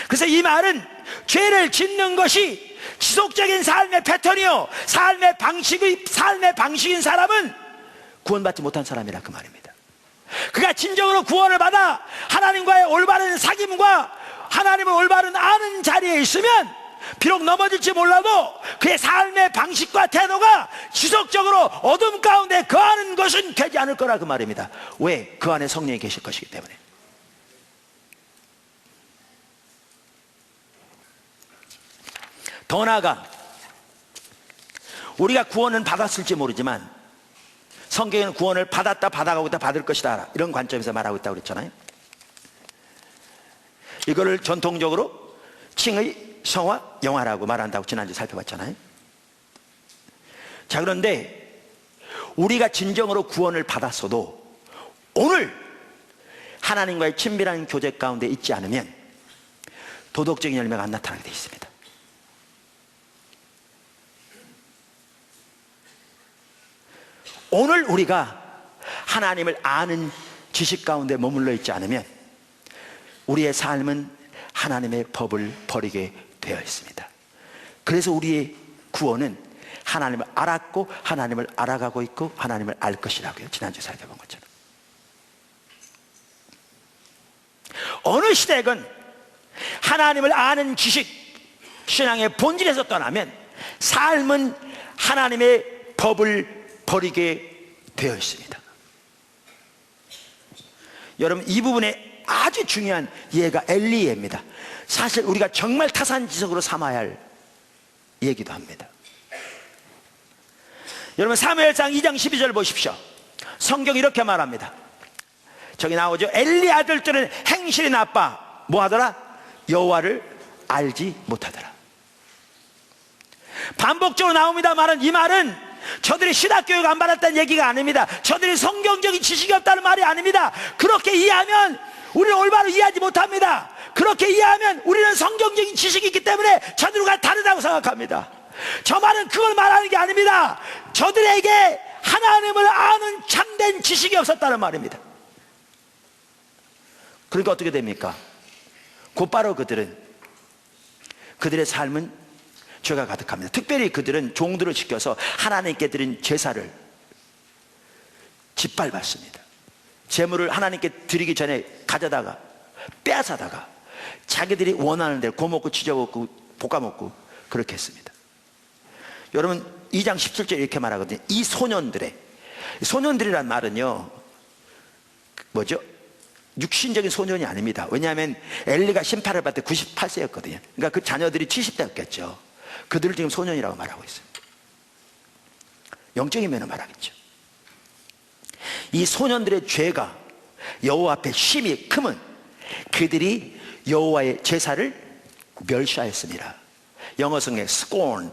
그래서 이 말은 죄를 짓는 것이 지속적인 삶의 패턴이요 삶의 방식인 사람은 구원받지 못한 사람이라, 그 말입니다. 그가 진정으로 구원을 받아 하나님과의 올바른 사귐과 하나님을 올바른 아는 자리에 있으면 비록 넘어질지 몰라도 그의 삶의 방식과 태도가 지속적으로 어둠 가운데 거하는 것은 되지 않을 거라, 그 말입니다. 왜? 그 안에 성령이 계실 것이기 때문에. 더 나아가 우리가 구원은 받았을지 모르지만 성경에는 구원을 받았다, 받아가고 있다, 받을 것이다, 이런 관점에서 말하고 있다고 그랬잖아요. 이거를 전통적으로 칭의, 성화, 영화라고 말한다고 지난주에 살펴봤잖아요. 자, 그런데 우리가 진정으로 구원을 받았어도 오늘 하나님과의 친밀한 교제 가운데 있지 않으면 도덕적인 열매가 안 나타나게 되어 있습니다. 오늘 우리가 하나님을 아는 지식 가운데 머물러 있지 않으면 우리의 삶은 하나님의 법을 버리게 되어 있습니다. 그래서 우리의 구원은 하나님을 알았고 하나님을 알아가고 있고 하나님을 알 것이라고요. 지난주에 살펴본 것처럼. 어느 시대건 하나님을 아는 지식, 신앙의 본질에서 떠나면 삶은 하나님의 법을 버리게 되어 있습니다. 여러분, 이 부분에 아주 중요한 예가 엘리야입니다. 사실 우리가 정말 타산지석으로 삼아야 할 얘기도 합니다. 여러분, 사무엘상 2장 12절 보십시오. 성경이 이렇게 말합니다. 저기 나오죠. 엘리 아들들은 행실이 나빠 뭐 하더라? 여호와를 알지 못하더라. 반복적으로 나옵니다만 이 말은 저들이 신학교육 안 받았다는 얘기가 아닙니다. 저들이 성경적인 지식이 없다는 말이 아닙니다. 그렇게 이해하면 우리는 올바로 이해하지 못합니다. 그렇게 이해하면 우리는 성경적인 지식이 있기 때문에 저들과 다르다고 생각합니다. 저 말은 그걸 말하는 게 아닙니다. 저들에게 하나님을 아는 참된 지식이 없었다는 말입니다. 그러니까 어떻게 됩니까? 곧바로 그들의 삶은 죄가 가득합니다. 특별히 그들은 종들을 지켜서 하나님께 드린 제사를 짓밟았습니다. 제물을 하나님께 드리기 전에 가져다가 빼앗아다가 자기들이 원하는 대로 구워먹고 지져먹고 볶아먹고 그렇게 했습니다. 여러분, 2장 17절 이렇게 말하거든요. 이 소년들이란 말은요 뭐죠? 육신적인 소년이 아닙니다. 왜냐하면 엘리가 심판을 받을 때 98세였거든요. 그러니까 그 자녀들이 70대였겠죠. 그들을 지금 소년이라고 말하고 있습니다. 영적인 면을 말하겠죠. 이 소년들의 죄가 여호와 앞에 심히 크면 그들이 여호와의 제사를 멸시하였습니다. 영어성의 scorn,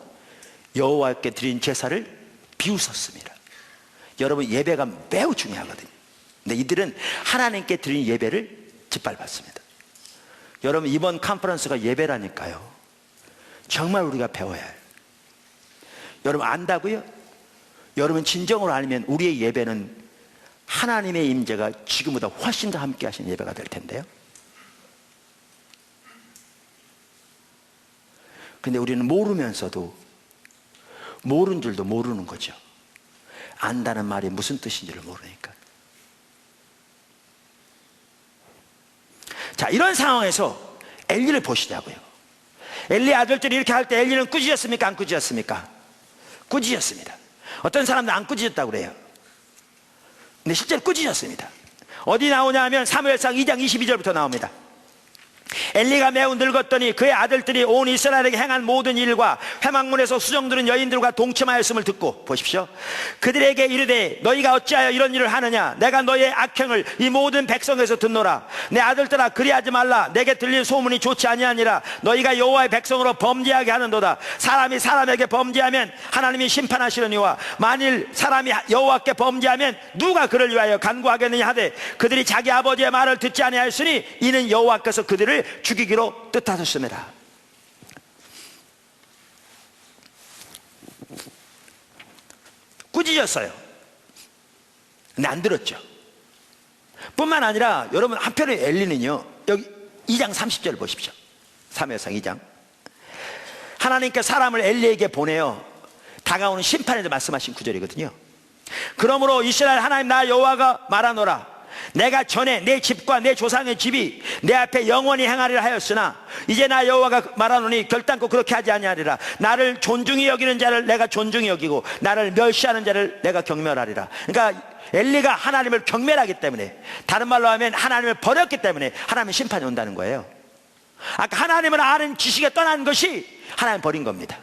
여호와께 드린 제사를 비웃었습니다. 여러분, 예배가 매우 중요하거든요. 근데 이들은 하나님께 드린 예배를 짓밟았습니다. 여러분, 이번 컨퍼런스가 예배라니까요. 정말 우리가 배워야 해요. 여러분, 안다고요? 여러분 진정으로 알면 우리의 예배는 하나님의 임재가 지금보다 훨씬 더 함께 하신 예배가 될 텐데요. 근데 우리는 모르면서도 모르는 줄도 모르는 거죠. 안다는 말이 무슨 뜻인지를 모르니까. 자, 이런 상황에서 엘리를 보시자고요. 엘리 아들들이 이렇게 할 때 엘리는 꾸짖었습니까? 안 꾸짖었습니까? 꾸짖었습니다. 어떤 사람들은 안 꾸짖었다고 그래요. 근데 실제로 꾸짖었습니다. 어디 나오냐 하면 사무엘상 2장 22절부터 나옵니다. 엘리가 매우 늙었더니 그의 아들들이 온 이스라엘에게 행한 모든 일과 회막문에서 수정들은 여인들과 동침하였음을 듣고, 보십시오, 그들에게 이르되 너희가 어찌하여 이런 일을 하느냐? 내가 너희의 악행을 이 모든 백성에서 듣노라. 내 아들들아, 그리하지 말라. 내게 들린 소문이 좋지 아니하니라. 너희가 여호와의 백성으로 범죄하게 하는도다. 사람이 사람에게 범죄하면 하나님이 심판하시려니와 만일 사람이 여호와께 범죄하면 누가 그를 위하여 간구하겠느냐 하되 그들이 자기 아버지의 말을 듣지 아니하였으니 이는 여호와께서 그들을 죽이기로 뜻하셨습니다. 꾸짖었어요. 근데 안 들었죠. 뿐만 아니라 여러분, 한편에 엘리는요, 여기 2장 30절 보십시오. 사무엘상 2장. 하나님께 사람을 엘리에게 보내어 다가오는 심판에 대해 말씀하신 구절이거든요. 그러므로 이스라엘 하나님 나 여호와가 말하노라. 내가 전에 내 집과 내 조상의 집이 내 앞에 영원히 행하리라 하였으나 이제 나 여호와가 말하노니 결단코 그렇게 하지 아니하리라. 나를 존중히 여기는 자를 내가 존중히 여기고 나를 멸시하는 자를 내가 경멸하리라. 그러니까 엘리가 하나님을 경멸하기 때문에, 다른 말로 하면 하나님을 버렸기 때문에 하나님의 심판이 온다는 거예요. 아까 하나님을 아는 지식에 떠난 것이 하나님 버린 겁니다.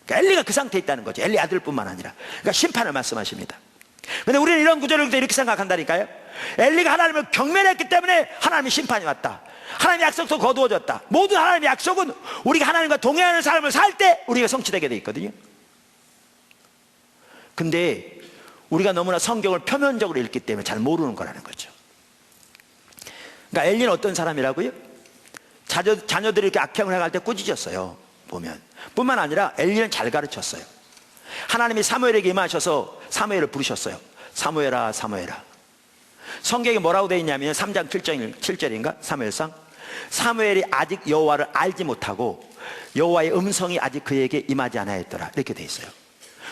그러니까 엘리가 그 상태에 있다는 거죠. 엘리 아들뿐만 아니라. 그러니까 심판을 말씀하십니다. 근데 우리는 이런 구절을 이렇게 생각한다니까요. 엘리가 하나님을 경멸했기 때문에 하나님의 심판이 왔다. 하나님의 약속도 거두어졌다. 모든 하나님의 약속은 우리가 하나님과 동행하는 삶을 살 때 우리가 성취되게 돼 있거든요. 근데 우리가 너무나 성경을 표면적으로 읽기 때문에 잘 모르는 거라는 거죠. 그러니까 엘리는 어떤 사람이라고요? 자녀들이 이렇게 악행을 행할 때 꾸짖었어요. 보면. 뿐만 아니라 엘리는 잘 가르쳤어요. 하나님이 사무엘에게 임하셔서 사무엘을 부르셨어요. 사무엘아, 사무엘아. 성경에 뭐라고 되어 있냐면 3장 7절인가? 사무엘상. 사무엘이 아직 여호와를 알지 못하고 여호와의 음성이 아직 그에게 임하지 않았더라. 이렇게 되어 있어요.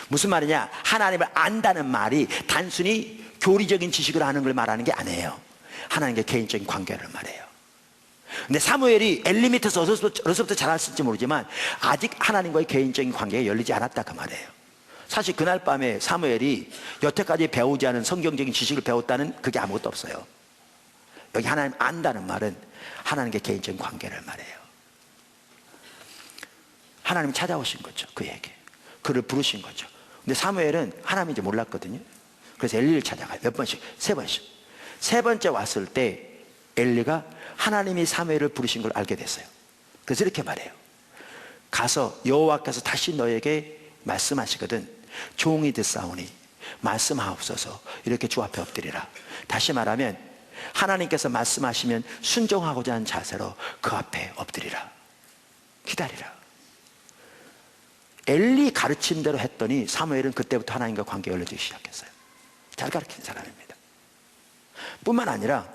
무슨 말이냐? 하나님을 안다는 말이 단순히 교리적인 지식을 아는 걸 말하는 게 아니에요. 하나님과 개인적인 관계를 말해요. 근데 사무엘이 엘리 밑에서 어려서부터 자랐을지 모르지만 아직 하나님과의 개인적인 관계가 열리지 않았다 그 말이에요. 사실 그날 밤에 사무엘이 여태까지 배우지 않은 성경적인 지식을 배웠다는 그게 아무것도 없어요. 여기 하나님 안다는 말은 하나님과 개인적인 관계를 말해요. 하나님이 찾아오신 거죠. 그에게 그를 부르신 거죠. 근데 사무엘은 하나님인지 몰랐거든요. 그래서 엘리를 찾아가요. 몇 번씩? 3번씩. 3번째 왔을 때 엘리가 하나님이 사무엘을 부르신 걸 알게 됐어요. 그래서 이렇게 말해요. 가서 여호와께서 다시 너에게 말씀하시거든 종이 듣사오니 말씀하옵소서. 이렇게 주 앞에 엎드리라. 다시 말하면 하나님께서 말씀하시면 순종하고자 하는 자세로 그 앞에 엎드리라. 기다리라. 엘리 가르친 대로 했더니 사무엘은 그때부터 하나님과 관계가 열려지기 시작했어요. 잘 가르친 사람입니다. 뿐만 아니라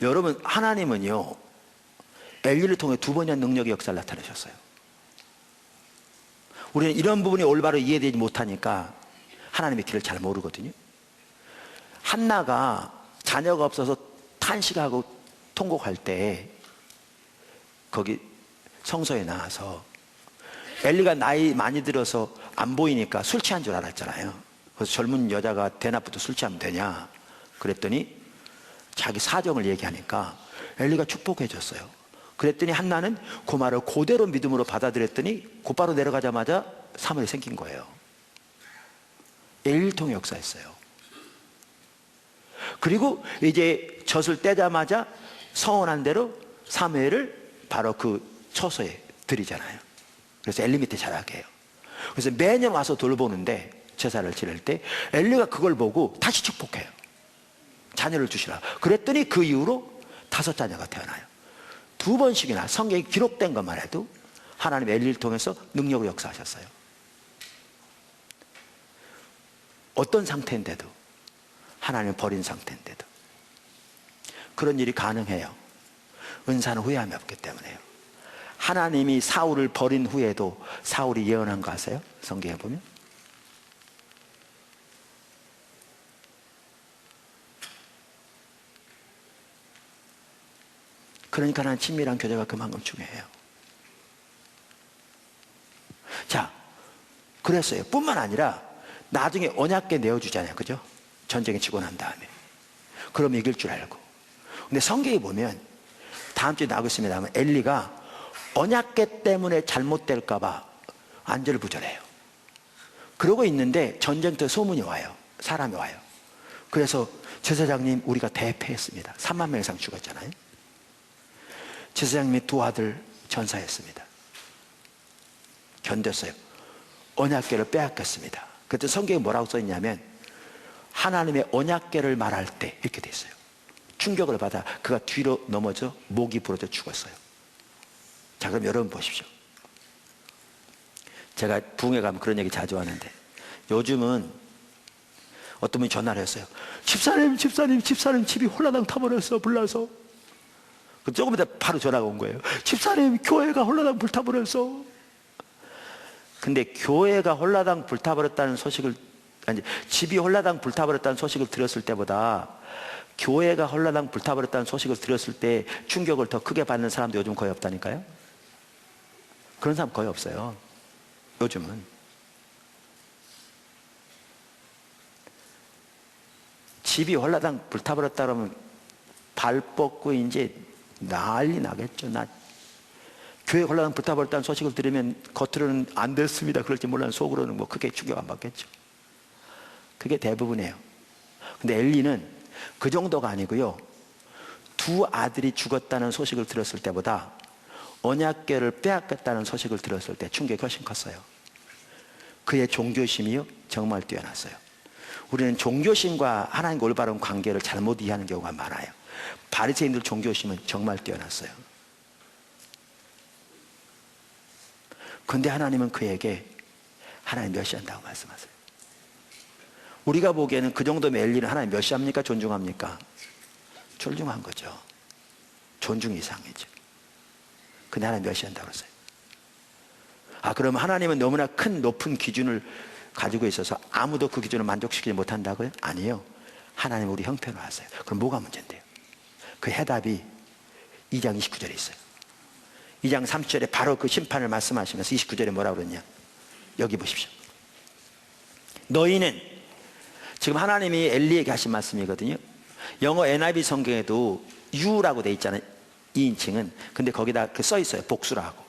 여러분, 하나님은요 엘리를 통해 2번이나 능력의 역사를 나타내셨어요. 우리는 이런 부분이 올바로 이해되지 못하니까 하나님의 길을 잘 모르거든요. 한나가 자녀가 없어서 탄식하고 통곡할 때 거기 성소에 나와서 엘리가 나이 많이 들어서 안 보이니까 술 취한 줄 알았잖아요. 그래서 젊은 여자가 대낮부터 술 취하면 되냐 그랬더니 자기 사정을 얘기하니까 엘리가 축복해 줬어요. 그랬더니 한나는 그 말을 그대로 믿음으로 받아들였더니 곧바로 내려가자마자 사무엘이 생긴 거예요. 엘리를 통해 역사했어요. 그리고 이제 젖을 떼자마자 서원한 대로 사무엘을 바로 그 처소에 들이잖아요. 그래서 엘리 밑에 자라게 해요. 그래서 매년 와서 돌보는데 제사를 지낼 때 엘리가 그걸 보고 다시 축복해요. 자녀를 주시라. 그랬더니 그 이후로 5자녀가 태어나요. 2번씩이나 성경에 기록된 것만 해도 하나님 엘리를 통해서 능력을 역사하셨어요. 어떤 상태인데도, 하나님을 버린 상태인데도 그런 일이 가능해요. 은사는 후회함이 없기 때문에요. 하나님이 사울을 버린 후에도 사울이 예언한 거 아세요? 성경에 보면 그러니까 하나님 친밀한 교제가 그만큼 중요해요. 자, 그랬어요. 뿐만 아니라 나중에 언약궤 내어주잖아요. 그죠? 전쟁에 치고 난 다음에 그럼 이길 줄 알고. 근데 성경에 보면 다음 주에 나오겠습니다만 엘리가 언약궤 때문에 잘못될까 봐 안절부절해요. 그러고 있는데 전쟁터 소문이 와요. 사람이 와요. 그래서 제사장님 우리가 대패했습니다. 3만 명 이상 죽었잖아요. 제사장님이 2 아들 전사했습니다. 견뎠어요. 언약궤를 빼앗겼습니다. 그때 성경에 뭐라고 써있냐면 하나님의 언약궤를 말할 때 이렇게 돼 있어요. 충격을 받아 그가 뒤로 넘어져 목이 부러져 죽었어요. 자, 그럼 여러분 보십시오. 제가 부흥회 가면 그런 얘기 자주 하는데 요즘은 어떤 분이 전화를 했어요. 집사님 집이 홀라당 타버렸어. 불나서. 조금 이따 바로 전화가 온 거예요. 집사님 교회가 홀라당 불타버렸어. 근데 교회가 홀라당 불타버렸다는 소식을, 아니 집이 홀라당 불타버렸다는 소식을 들었을 때보다 교회가 홀라당 불타버렸다는 소식을 들었을 때 충격을 더 크게 받는 사람도 요즘 거의 없다니까요. 그런 사람 거의 없어요. 요즘은. 집이 홀라당 불타버렸다 그러면 발 뻗고 이제 난리 나겠죠. 교회 홀라당 불타버렸다는 소식을 들으면 겉으로는 안 됐습니다 그럴지 몰라도 속으로는 뭐 크게 충격 안 받겠죠. 그게 대부분이에요. 근데 엘리는 그 정도가 아니고요. 2 아들이 죽었다는 소식을 들었을 때보다 언약궤를 빼앗겼다는 소식을 들었을 때 충격이 훨씬 컸어요. 그의 종교심이요 정말 뛰어났어요. 우리는 종교심과 하나님과 올바른 관계를 잘못 이해하는 경우가 많아요. 바리새인들 종교심은 정말 뛰어났어요. 그런데 하나님은 그에게 하나님 멸시한다고 말씀하세요. 우리가 보기에는 그 정도면 엘리는 하나님 멸시합니까? 존중합니까? 존중한 거죠. 존중 이상이죠. 근데 하나님 멸시한다고 그랬어요. 그럼 하나님은 너무나 큰 높은 기준을 가지고 있어서 아무도 그 기준을 만족시키지 못한다고요? 아니에요. 하나님 우리 형편을 아세요. 그럼 뭐가 문제인데요? 그 해답이 2장 29절에 있어요. 2장 30절에 바로 그 심판을 말씀하시면서 29절에 뭐라고 그러냐, 여기 보십시오. 너희는, 지금 하나님이 엘리에게 하신 말씀이거든요. 영어 NIV 성경에도 you라고 돼 있잖아요, 2인칭은. 근데 거기다 써 있어요, 복수라고.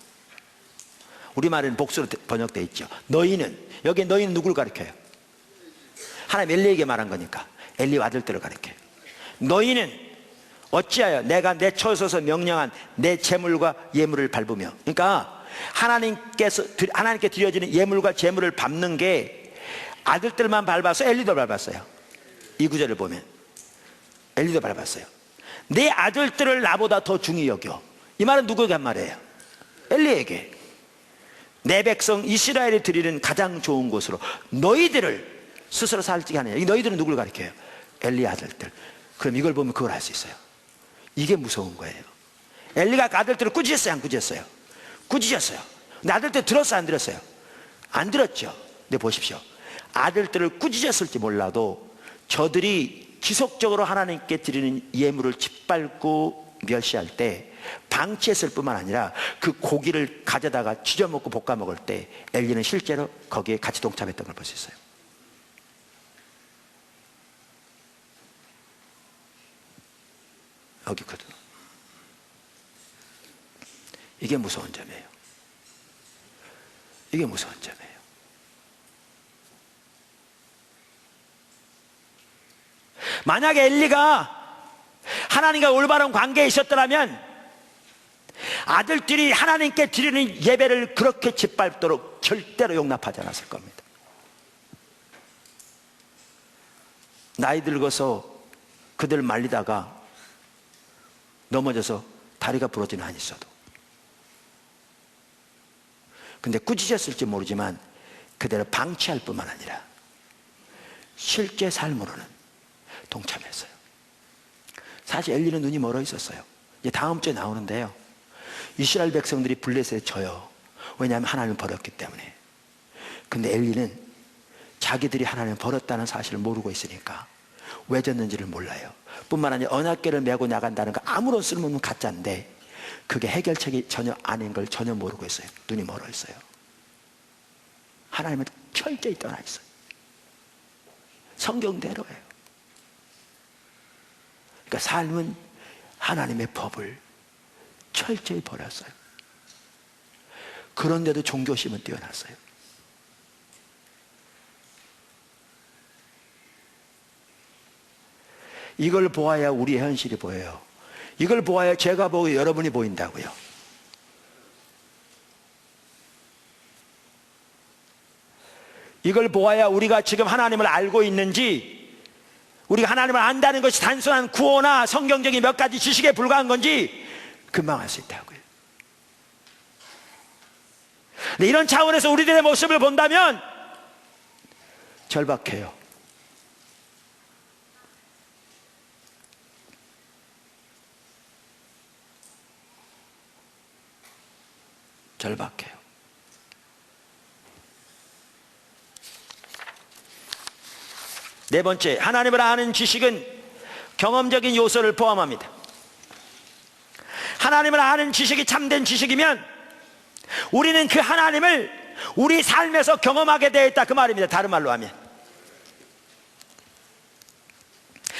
우리말에는 복수로 번역돼 있죠. 너희는, 여기에 너희는 누굴 가리켜요? 하나님 엘리에게 말한 거니까 엘리와 아들들을 가리켜요. 너희는 어찌하여 내가 내 처소에서 명령한 내 제물과 예물을 밟으며, 그러니까 하나님께 드려지는 예물과 제물을 밟는 게 아들들만 밟아서 엘리도 밟았어요. 이 구절을 보면 엘리도 밟았어요. 내 아들들을 나보다 더 중히 여겨. 이 말은 누구에게 한 말이에요? 엘리에게. 내 백성 이스라엘이 드리는 가장 좋은 곳으로 너희들을 스스로 살찌게 하느냐. 이 너희들은 누굴 가리켜요? 엘리 아들들. 그럼 이걸 보면 그걸 알 수 있어요. 이게 무서운 거예요. 엘리가 그 아들들을 꾸짖었어요, 안 꾸짖었어요? 꾸짖었어요. 근데 아들들 들었어요, 안 들었어요? 안 들었죠. 근데 보십시오, 아들들을 꾸짖었을지 몰라도 저들이 지속적으로 하나님께 드리는 예물을 짓밟고 멸시할 때 방치했을 뿐만 아니라 그 고기를 가져다가 찢어먹고 볶아 먹을 때 엘리는 실제로 거기에 같이 동참했던 걸 볼 수 있어요. 여기거든. 이게 무서운 점이에요. 이게 무서운 점이에요. 만약에 엘리가 하나님과 올바른 관계에 있었더라면 아들들이 하나님께 드리는 예배를 그렇게 짓밟도록 절대로 용납하지 않았을 겁니다. 나이 들어서 그들 말리다가 넘어져서 다리가 부러지는 한이 있어도, 근데 꾸짖었을지 모르지만 그대로 방치할 뿐만 아니라 실제 삶으로는 동참했어요. 사실 엘리는 눈이 멀어 있었어요. 이제 다음 주에 나오는데요, 이스라엘 백성들이 블레셋에 져요. 왜냐하면 하나님을 버렸기 때문에. 근데 엘리는 자기들이 하나님을 버렸다는 사실을 모르고 있으니까 왜 졌는지를 몰라요. 뿐만 아니라 언약궤를 메고 나간다는 거 아무런 쓸모없는 가짜인데 그게 해결책이 전혀 아닌 걸 전혀 모르고 있어요. 눈이 멀어 있어요. 하나님은 철저히 떠나 있어요. 성경대로예요. 그러니까 삶은 하나님의 법을 철저히 버렸어요. 그런데도 종교심은 뛰어났어요. 이걸 보아야 우리의 현실이 보여요. 이걸 보아야 제가 보고 여러분이 보인다고요. 이걸 보아야 우리가 지금 하나님을 알고 있는지, 우리가 하나님을 안다는 것이 단순한 구호나 성경적인 몇 가지 지식에 불과한 건지 금방 알 수 있다고요. 근데 이런 차원에서 우리들의 모습을 본다면 절박해요. 절박해요. 네 번째, 하나님을 아는 지식은 경험적인 요소를 포함합니다. 하나님을 아는 지식이 참된 지식이면 우리는 그 하나님을 우리 삶에서 경험하게 되어 있다, 그 말입니다. 다른 말로 하면,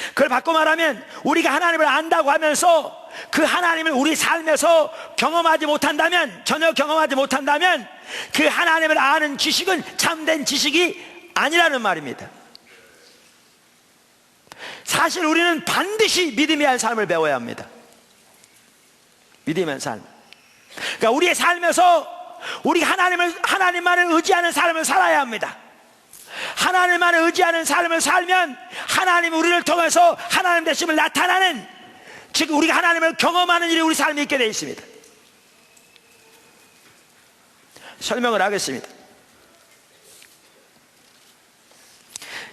그걸 바꿔 말하면 우리가 하나님을 안다고 하면서 그 하나님을 우리 삶에서 경험하지 못한다면, 전혀 경험하지 못한다면 그 하나님을 아는 지식은 참된 지식이 아니라는 말입니다. 사실 우리는 반드시 믿음의 한 삶을 배워야 합니다. 믿음의 한 삶. 그러니까 우리의 삶에서 우리가 하나님만을 의지하는 삶을 살아야 합니다. 하나님만을 의지하는 삶을 살면 하나님이 우리를 통해서 하나님 되심을 나타나는 즉 우리가 하나님을 경험하는 일이 우리 삶에 있게 되어 있습니다. 설명을 하겠습니다.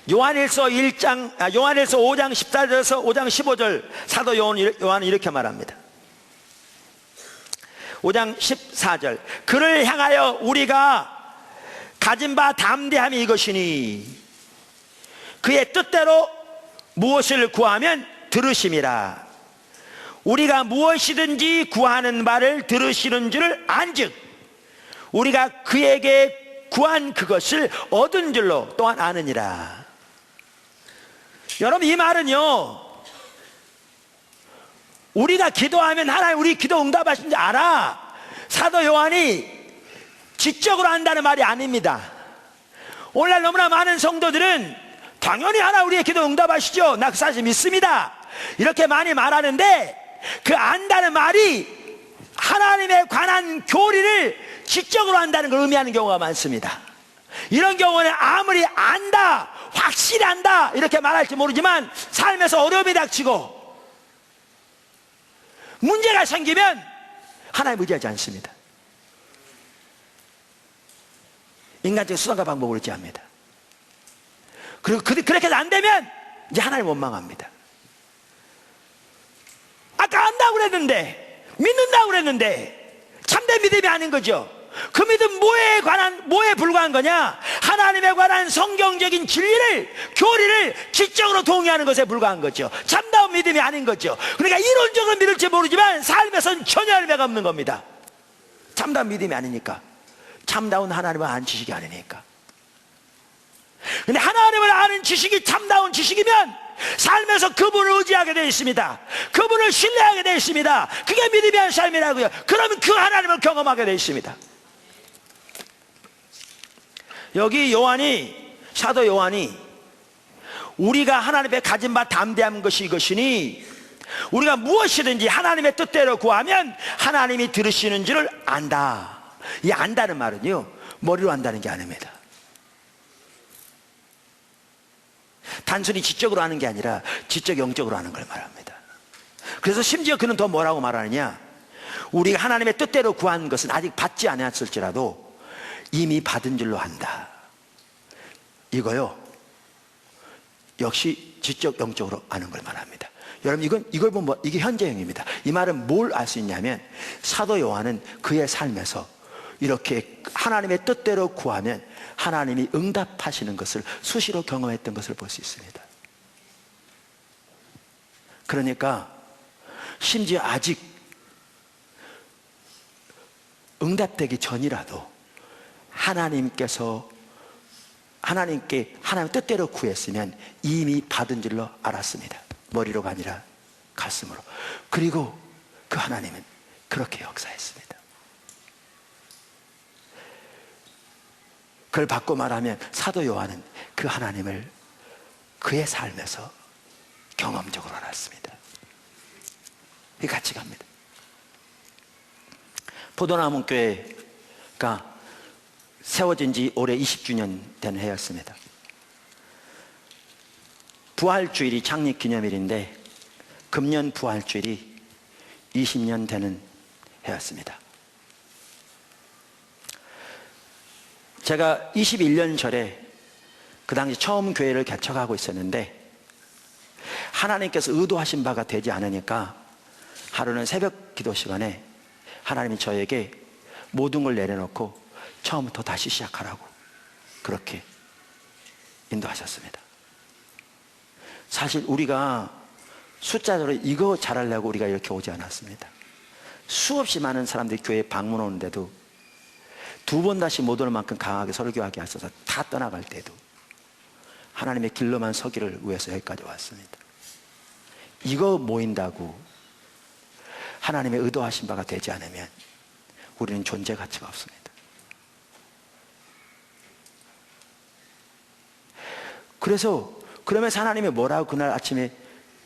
요한일서 5장 14절에서 5장 15절 사도 요한은 이렇게 말합니다. 5장 14절, 그를 향하여 우리가 가진 바 담대함이 이것이니 그의 뜻대로 무엇을 구하면 들으심이라. 우리가 무엇이든지 구하는 바를 들으시는 줄을 안즉 우리가 그에게 구한 그것을 얻은 줄로 또한 아느니라. 여러분, 이 말은요, 우리가 기도하면 하나님 우리 기도 응답하신 줄 알아. 사도 요한이 지적으로 한다는 말이 아닙니다. 오늘날 너무나 많은 성도들은 당연히 하나님 우리의 기도 응답하시죠, 나 그 사실 믿습니다, 이렇게 많이 말하는데, 그 안다는 말이 하나님에 관한 교리를 지적으로 한다는 걸 의미하는 경우가 많습니다. 이런 경우는 아무리 안다, 확실히 안다 이렇게 말할지 모르지만 삶에서 어려움이 닥치고 문제가 생기면 하나님 의지하지 않습니다. 인간적인 수단과 방법을 의지합니다. 그리고 그렇게 해서 안 되면 이제 하나님 원망합니다. 아까 안다고 그랬는데, 믿는다고 그랬는데 참된 믿음이 아닌 거죠. 그 믿음 뭐에 불과한 거냐? 하나님에 관한 성경적인 진리를, 교리를 지적으로 동의하는 것에 불과한 거죠. 참다운 믿음이 아닌 거죠. 그러니까 이론적으로 믿을지 모르지만 삶에서는 전혀 열매가 없는 겁니다. 참다운 믿음이 아니니까, 참다운 하나님을 아는 지식이 아니니까. 근데 하나님을 아는 지식이 참다운 지식이면 삶에서 그분을 의지하게 되어 있습니다. 그분을 신뢰하게 되어 있습니다. 그게 믿음이 한 삶이라고요. 그러면 그 하나님을 경험하게 되어 있습니다. 여기 사도 요한이 우리가 하나님의 가진 바 담대한 것이 이것이니 우리가 무엇이든지 하나님의 뜻대로 구하면 하나님이 들으시는 줄을 안다. 이 안다는 말은요, 머리로 안다는 게 아닙니다. 단순히 지적으로 하는 게 아니라 지적 영적으로 하는 걸 말합니다. 그래서 심지어 그는 더 뭐라고 말하느냐, 우리가 하나님의 뜻대로 구한 것은 아직 받지 않았을지라도 이미 받은 줄로 안다. 이거요, 역시 지적 영적으로 아는 걸 말합니다. 여러분, 이걸 보면 이게 현재형입니다. 이 말은 뭘 알 수 있냐면, 사도 요한은 그의 삶에서 이렇게 하나님의 뜻대로 구하면 하나님이 응답하시는 것을 수시로 경험했던 것을 볼 수 있습니다. 그러니까 심지어 아직 응답되기 전이라도 하나님께 하나님 뜻대로 구했으면 이미 받은 줄로 알았습니다. 머리로가 아니라 가슴으로. 그리고 그 하나님은 그렇게 역사했습니다. 그걸 바꿔 말하면 사도 요한은 그 하나님을 그의 삶에서 경험적으로 알았습니다. 이 같이 갑니다. 포도나무 교회가 세워진 지 올해 20주년 된 해였습니다. 부활주일이 창립 기념일인데 금년 부활주일이 20년 되는 해였습니다. 제가 21년 전에 그 당시 처음 교회를 개척하고 있었는데 하나님께서 의도하신 바가 되지 않으니까 하루는 새벽 기도 시간에 하나님이 저에게 모든 걸 내려놓고 처음부터 다시 시작하라고 그렇게 인도하셨습니다. 사실 우리가 숫자적으로 이거 잘하려고 우리가 이렇게 오지 않았습니다. 수없이 많은 사람들이 교회에 방문 오는데도 두 번 다시 못 오는 만큼 강하게 설교하게 하셔서 다 떠나갈 때도 하나님의 길로만 서기를 위해서 여기까지 왔습니다. 이거 모인다고 하나님의 의도하신 바가 되지 않으면 우리는 존재 가치가 없습니다. 그러면서 하나님이 뭐라고 그날 아침에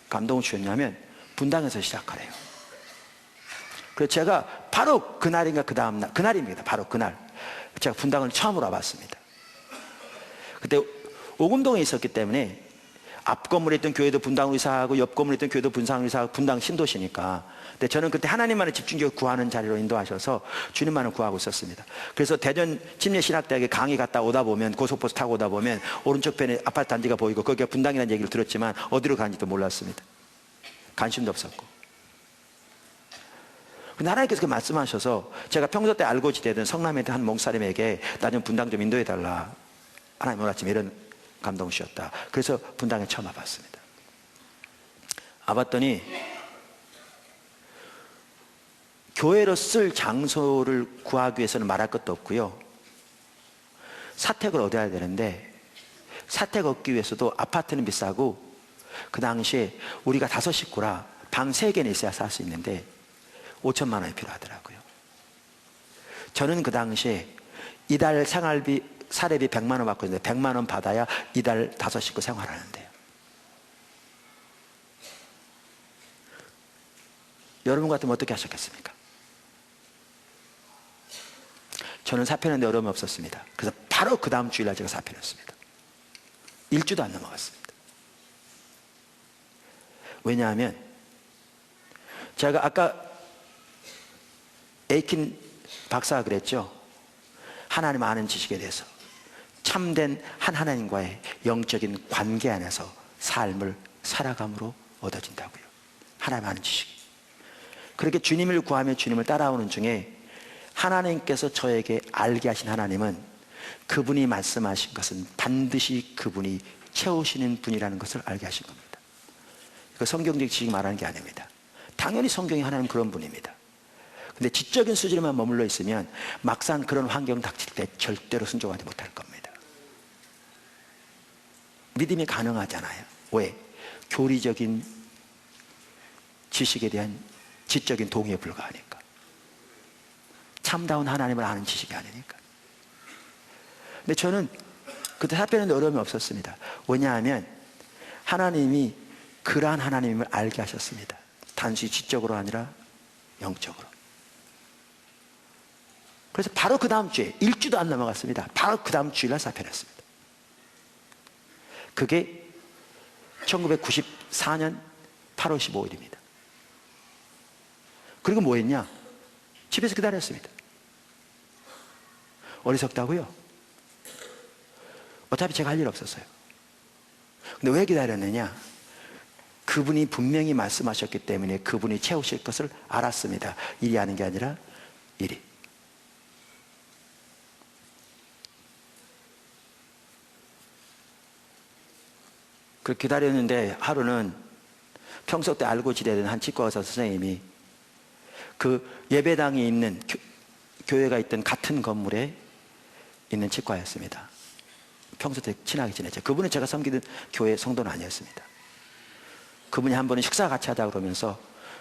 감동을 주셨냐면 분당에서 시작하래요. 그래서 제가 바로 그날인가 그 다음날, 그날입니다. 바로 그날 제가 분당을 처음으로 와봤습니다. 그때 오금동에 있었기 때문에 앞 건물에 있던 교회도 분당으로 이사하고 옆 건물에 있던 교회도 분당으로 이사하고 분당 신도시니까. 근데 저는 그때 하나님만을 집중적으로 구하는 자리로 인도하셔서 주님만을 구하고 있었습니다. 그래서 대전 침례신학대학에 강의 갔다 오다 보면, 고속버스 타고 오다 보면 오른쪽 편에 아파트 단지가 보이고 거기가 분당이라는 얘기를 들었지만 어디로 가는지도 몰랐습니다. 관심도 없었고. 근데 하나님께서 그 말씀하셔서 제가 평소 때 알고 지내던 성남에 있던 한 목사님에게 나 좀 분당 좀 인도해달라. 하나님 오늘 아침에 이런 감동을 주셨다. 그래서 분당에 처음 와봤습니다. 와봤더니 교회로 쓸 장소를 구하기 위해서는 말할 것도 없고요. 사택을 얻어야 되는데 사택 얻기 위해서도 아파트는 비싸고 그 당시에 우리가 5 식구라 방 3개는 있어야 살 수 있는데 5천만 원이 필요하더라고요. 저는 그 당시에 이달 생활비, 사례비 100만 원 받고 있는데 100만 원 받아야 이달 5 식구 생활하는데요. 여러분 같으면 어떻게 하셨겠습니까? 저는 사표냈는데 어려움이 없었습니다. 그래서 바로 그 다음 주일날 제가 사표냈습니다. 일주도 안 넘어갔습니다. 왜냐하면 제가 아까 에이킨 박사가 그랬죠. 하나님 아는 지식에 대해서 참된 한 하나님과의 영적인 관계 안에서 삶을 살아감으로 얻어진다고요. 하나님 아는 지식. 그렇게 주님을 구하며 주님을 따라오는 중에 하나님께서 저에게 알게 하신 하나님은 그분이 말씀하신 것은 반드시 그분이 채우시는 분이라는 것을 알게 하신 겁니다. 이거 성경적 지식이 말하는 게 아닙니다. 당연히 성경이 하나님 그런 분입니다. 근데 지적인 수준에만 머물러 있으면 막상 그런 환경 닥칠 때 절대로 순종하지 못할 겁니다. 믿음이 가능하잖아요. 왜? 교리적인 지식에 대한 지적인 동의에 불과하니까. 참다운 하나님을 아는 지식이 아니니까. 근데 저는 그때 사표는 어려움이 없었습니다. 왜냐하면 하나님이 그러한 하나님을 알게 하셨습니다. 단순히 지적으로 아니라 영적으로. 그래서 바로 그 다음 주에 일주도 안 넘어갔습니다. 바로 그 다음 주일날 사표냈습니다. 그게 1994년 8월 15일입니다. 그리고 뭐 했냐? 집에서 기다렸습니다. 어리석다고요? 어차피 제가 할 일 없었어요. 근데 왜 기다렸느냐? 그분이 분명히 말씀하셨기 때문에 그분이 채우실 것을 알았습니다. 일이 하는 게 아니라 일이. 그렇게 기다렸는데 하루는 평소 때 알고 지내던 한 치과의사 선생님이 그 예배당이 있는 교회가 있던 같은 건물에 있는 치과였습니다. 평소 때 친하게 지냈죠. 그분은 제가 섬기던 교회 성도는 아니었습니다. 그분이 한 번은 식사 같이 하자 그러면서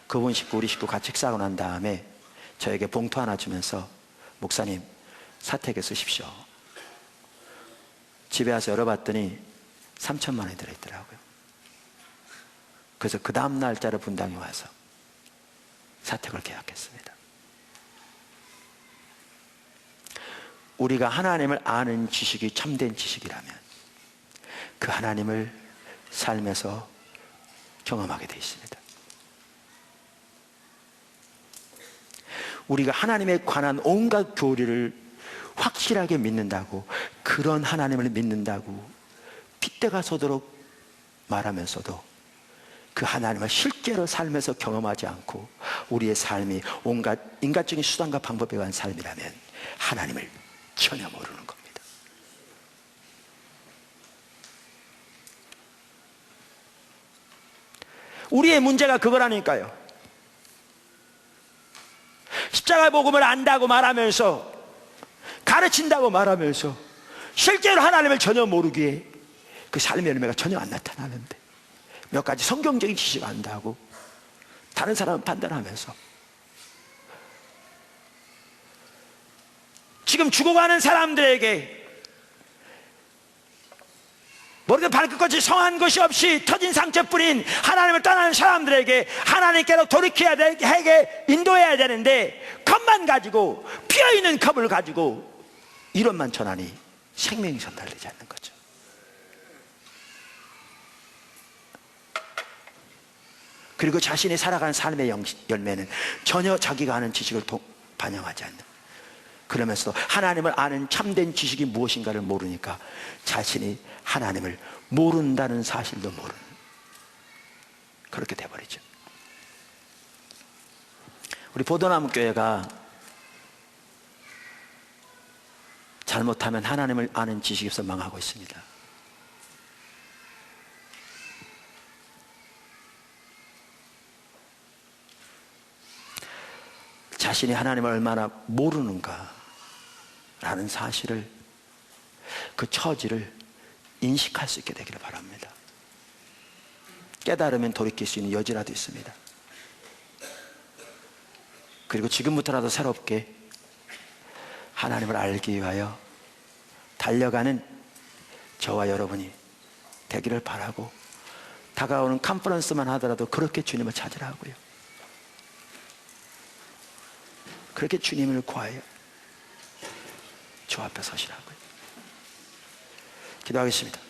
그분 식구 우리 식구 같이 식사하고 난 다음에 저에게 봉투 하나 주면서 목사님 사택에 쓰십시오. 집에 와서 열어봤더니 3천만 원이 들어있더라고요. 그래서 그 다음 날짜를 분당에 와서 사택을 계약했습니다. 우리가 하나님을 아는 지식이 참된 지식이라면 그 하나님을 삶에서 경험하게 되어 있습니다. 우리가 하나님에 관한 온갖 교리를 확실하게 믿는다고, 그런 하나님을 믿는다고 핏대가 솟도록 말하면서도 그 하나님을 실제로 삶에서 경험하지 않고 우리의 삶이 온갖 인간적인 수단과 방법에 관한 삶이라면 하나님을 전혀 모르는 겁니다. 우리의 문제가 그거라니까요. 십자가 복음을 안다고 말하면서, 가르친다고 말하면서 실제로 하나님을 전혀 모르기에 그 삶의 열매가 전혀 안 나타나는데, 몇 가지 성경적인 지식을 안다고 다른 사람은 판단하면서 지금 죽어가는 사람들에게 머리도 발끝까지 성한 것이 없이 터진 상처뿐인 하나님을 떠나는 사람들에게 하나님께로 돌이켜야 되게 인도해야 되는데, 컵만 가지고, 피어있는 컵을 가지고 이론만 전하니 생명이 전달되지 않는 거죠. 그리고 자신이 살아가는 삶의 열매는 전혀 자기가 아는 지식을 반영하지 않는, 그러면서도 하나님을 아는 참된 지식이 무엇인가를 모르니까 자신이 하나님을 모른다는 사실도 모르는, 그렇게 돼버리죠. 우리 보도나무 교회가 잘못하면 하나님을 아는 지식이 없어 망하고 있습니다. 자신이 하나님을 얼마나 모르는가 라는 사실을, 그 처지를 인식할 수 있게 되기를 바랍니다. 깨달으면 돌이킬 수 있는 여지라도 있습니다. 그리고 지금부터라도 새롭게 하나님을 알기 위하여 달려가는 저와 여러분이 되기를 바라고, 다가오는 컨퍼런스만 하더라도 그렇게 주님을 찾으라고요. 그렇게 주님을 구하여 주 앞에 서시라고요. 기도하겠습니다.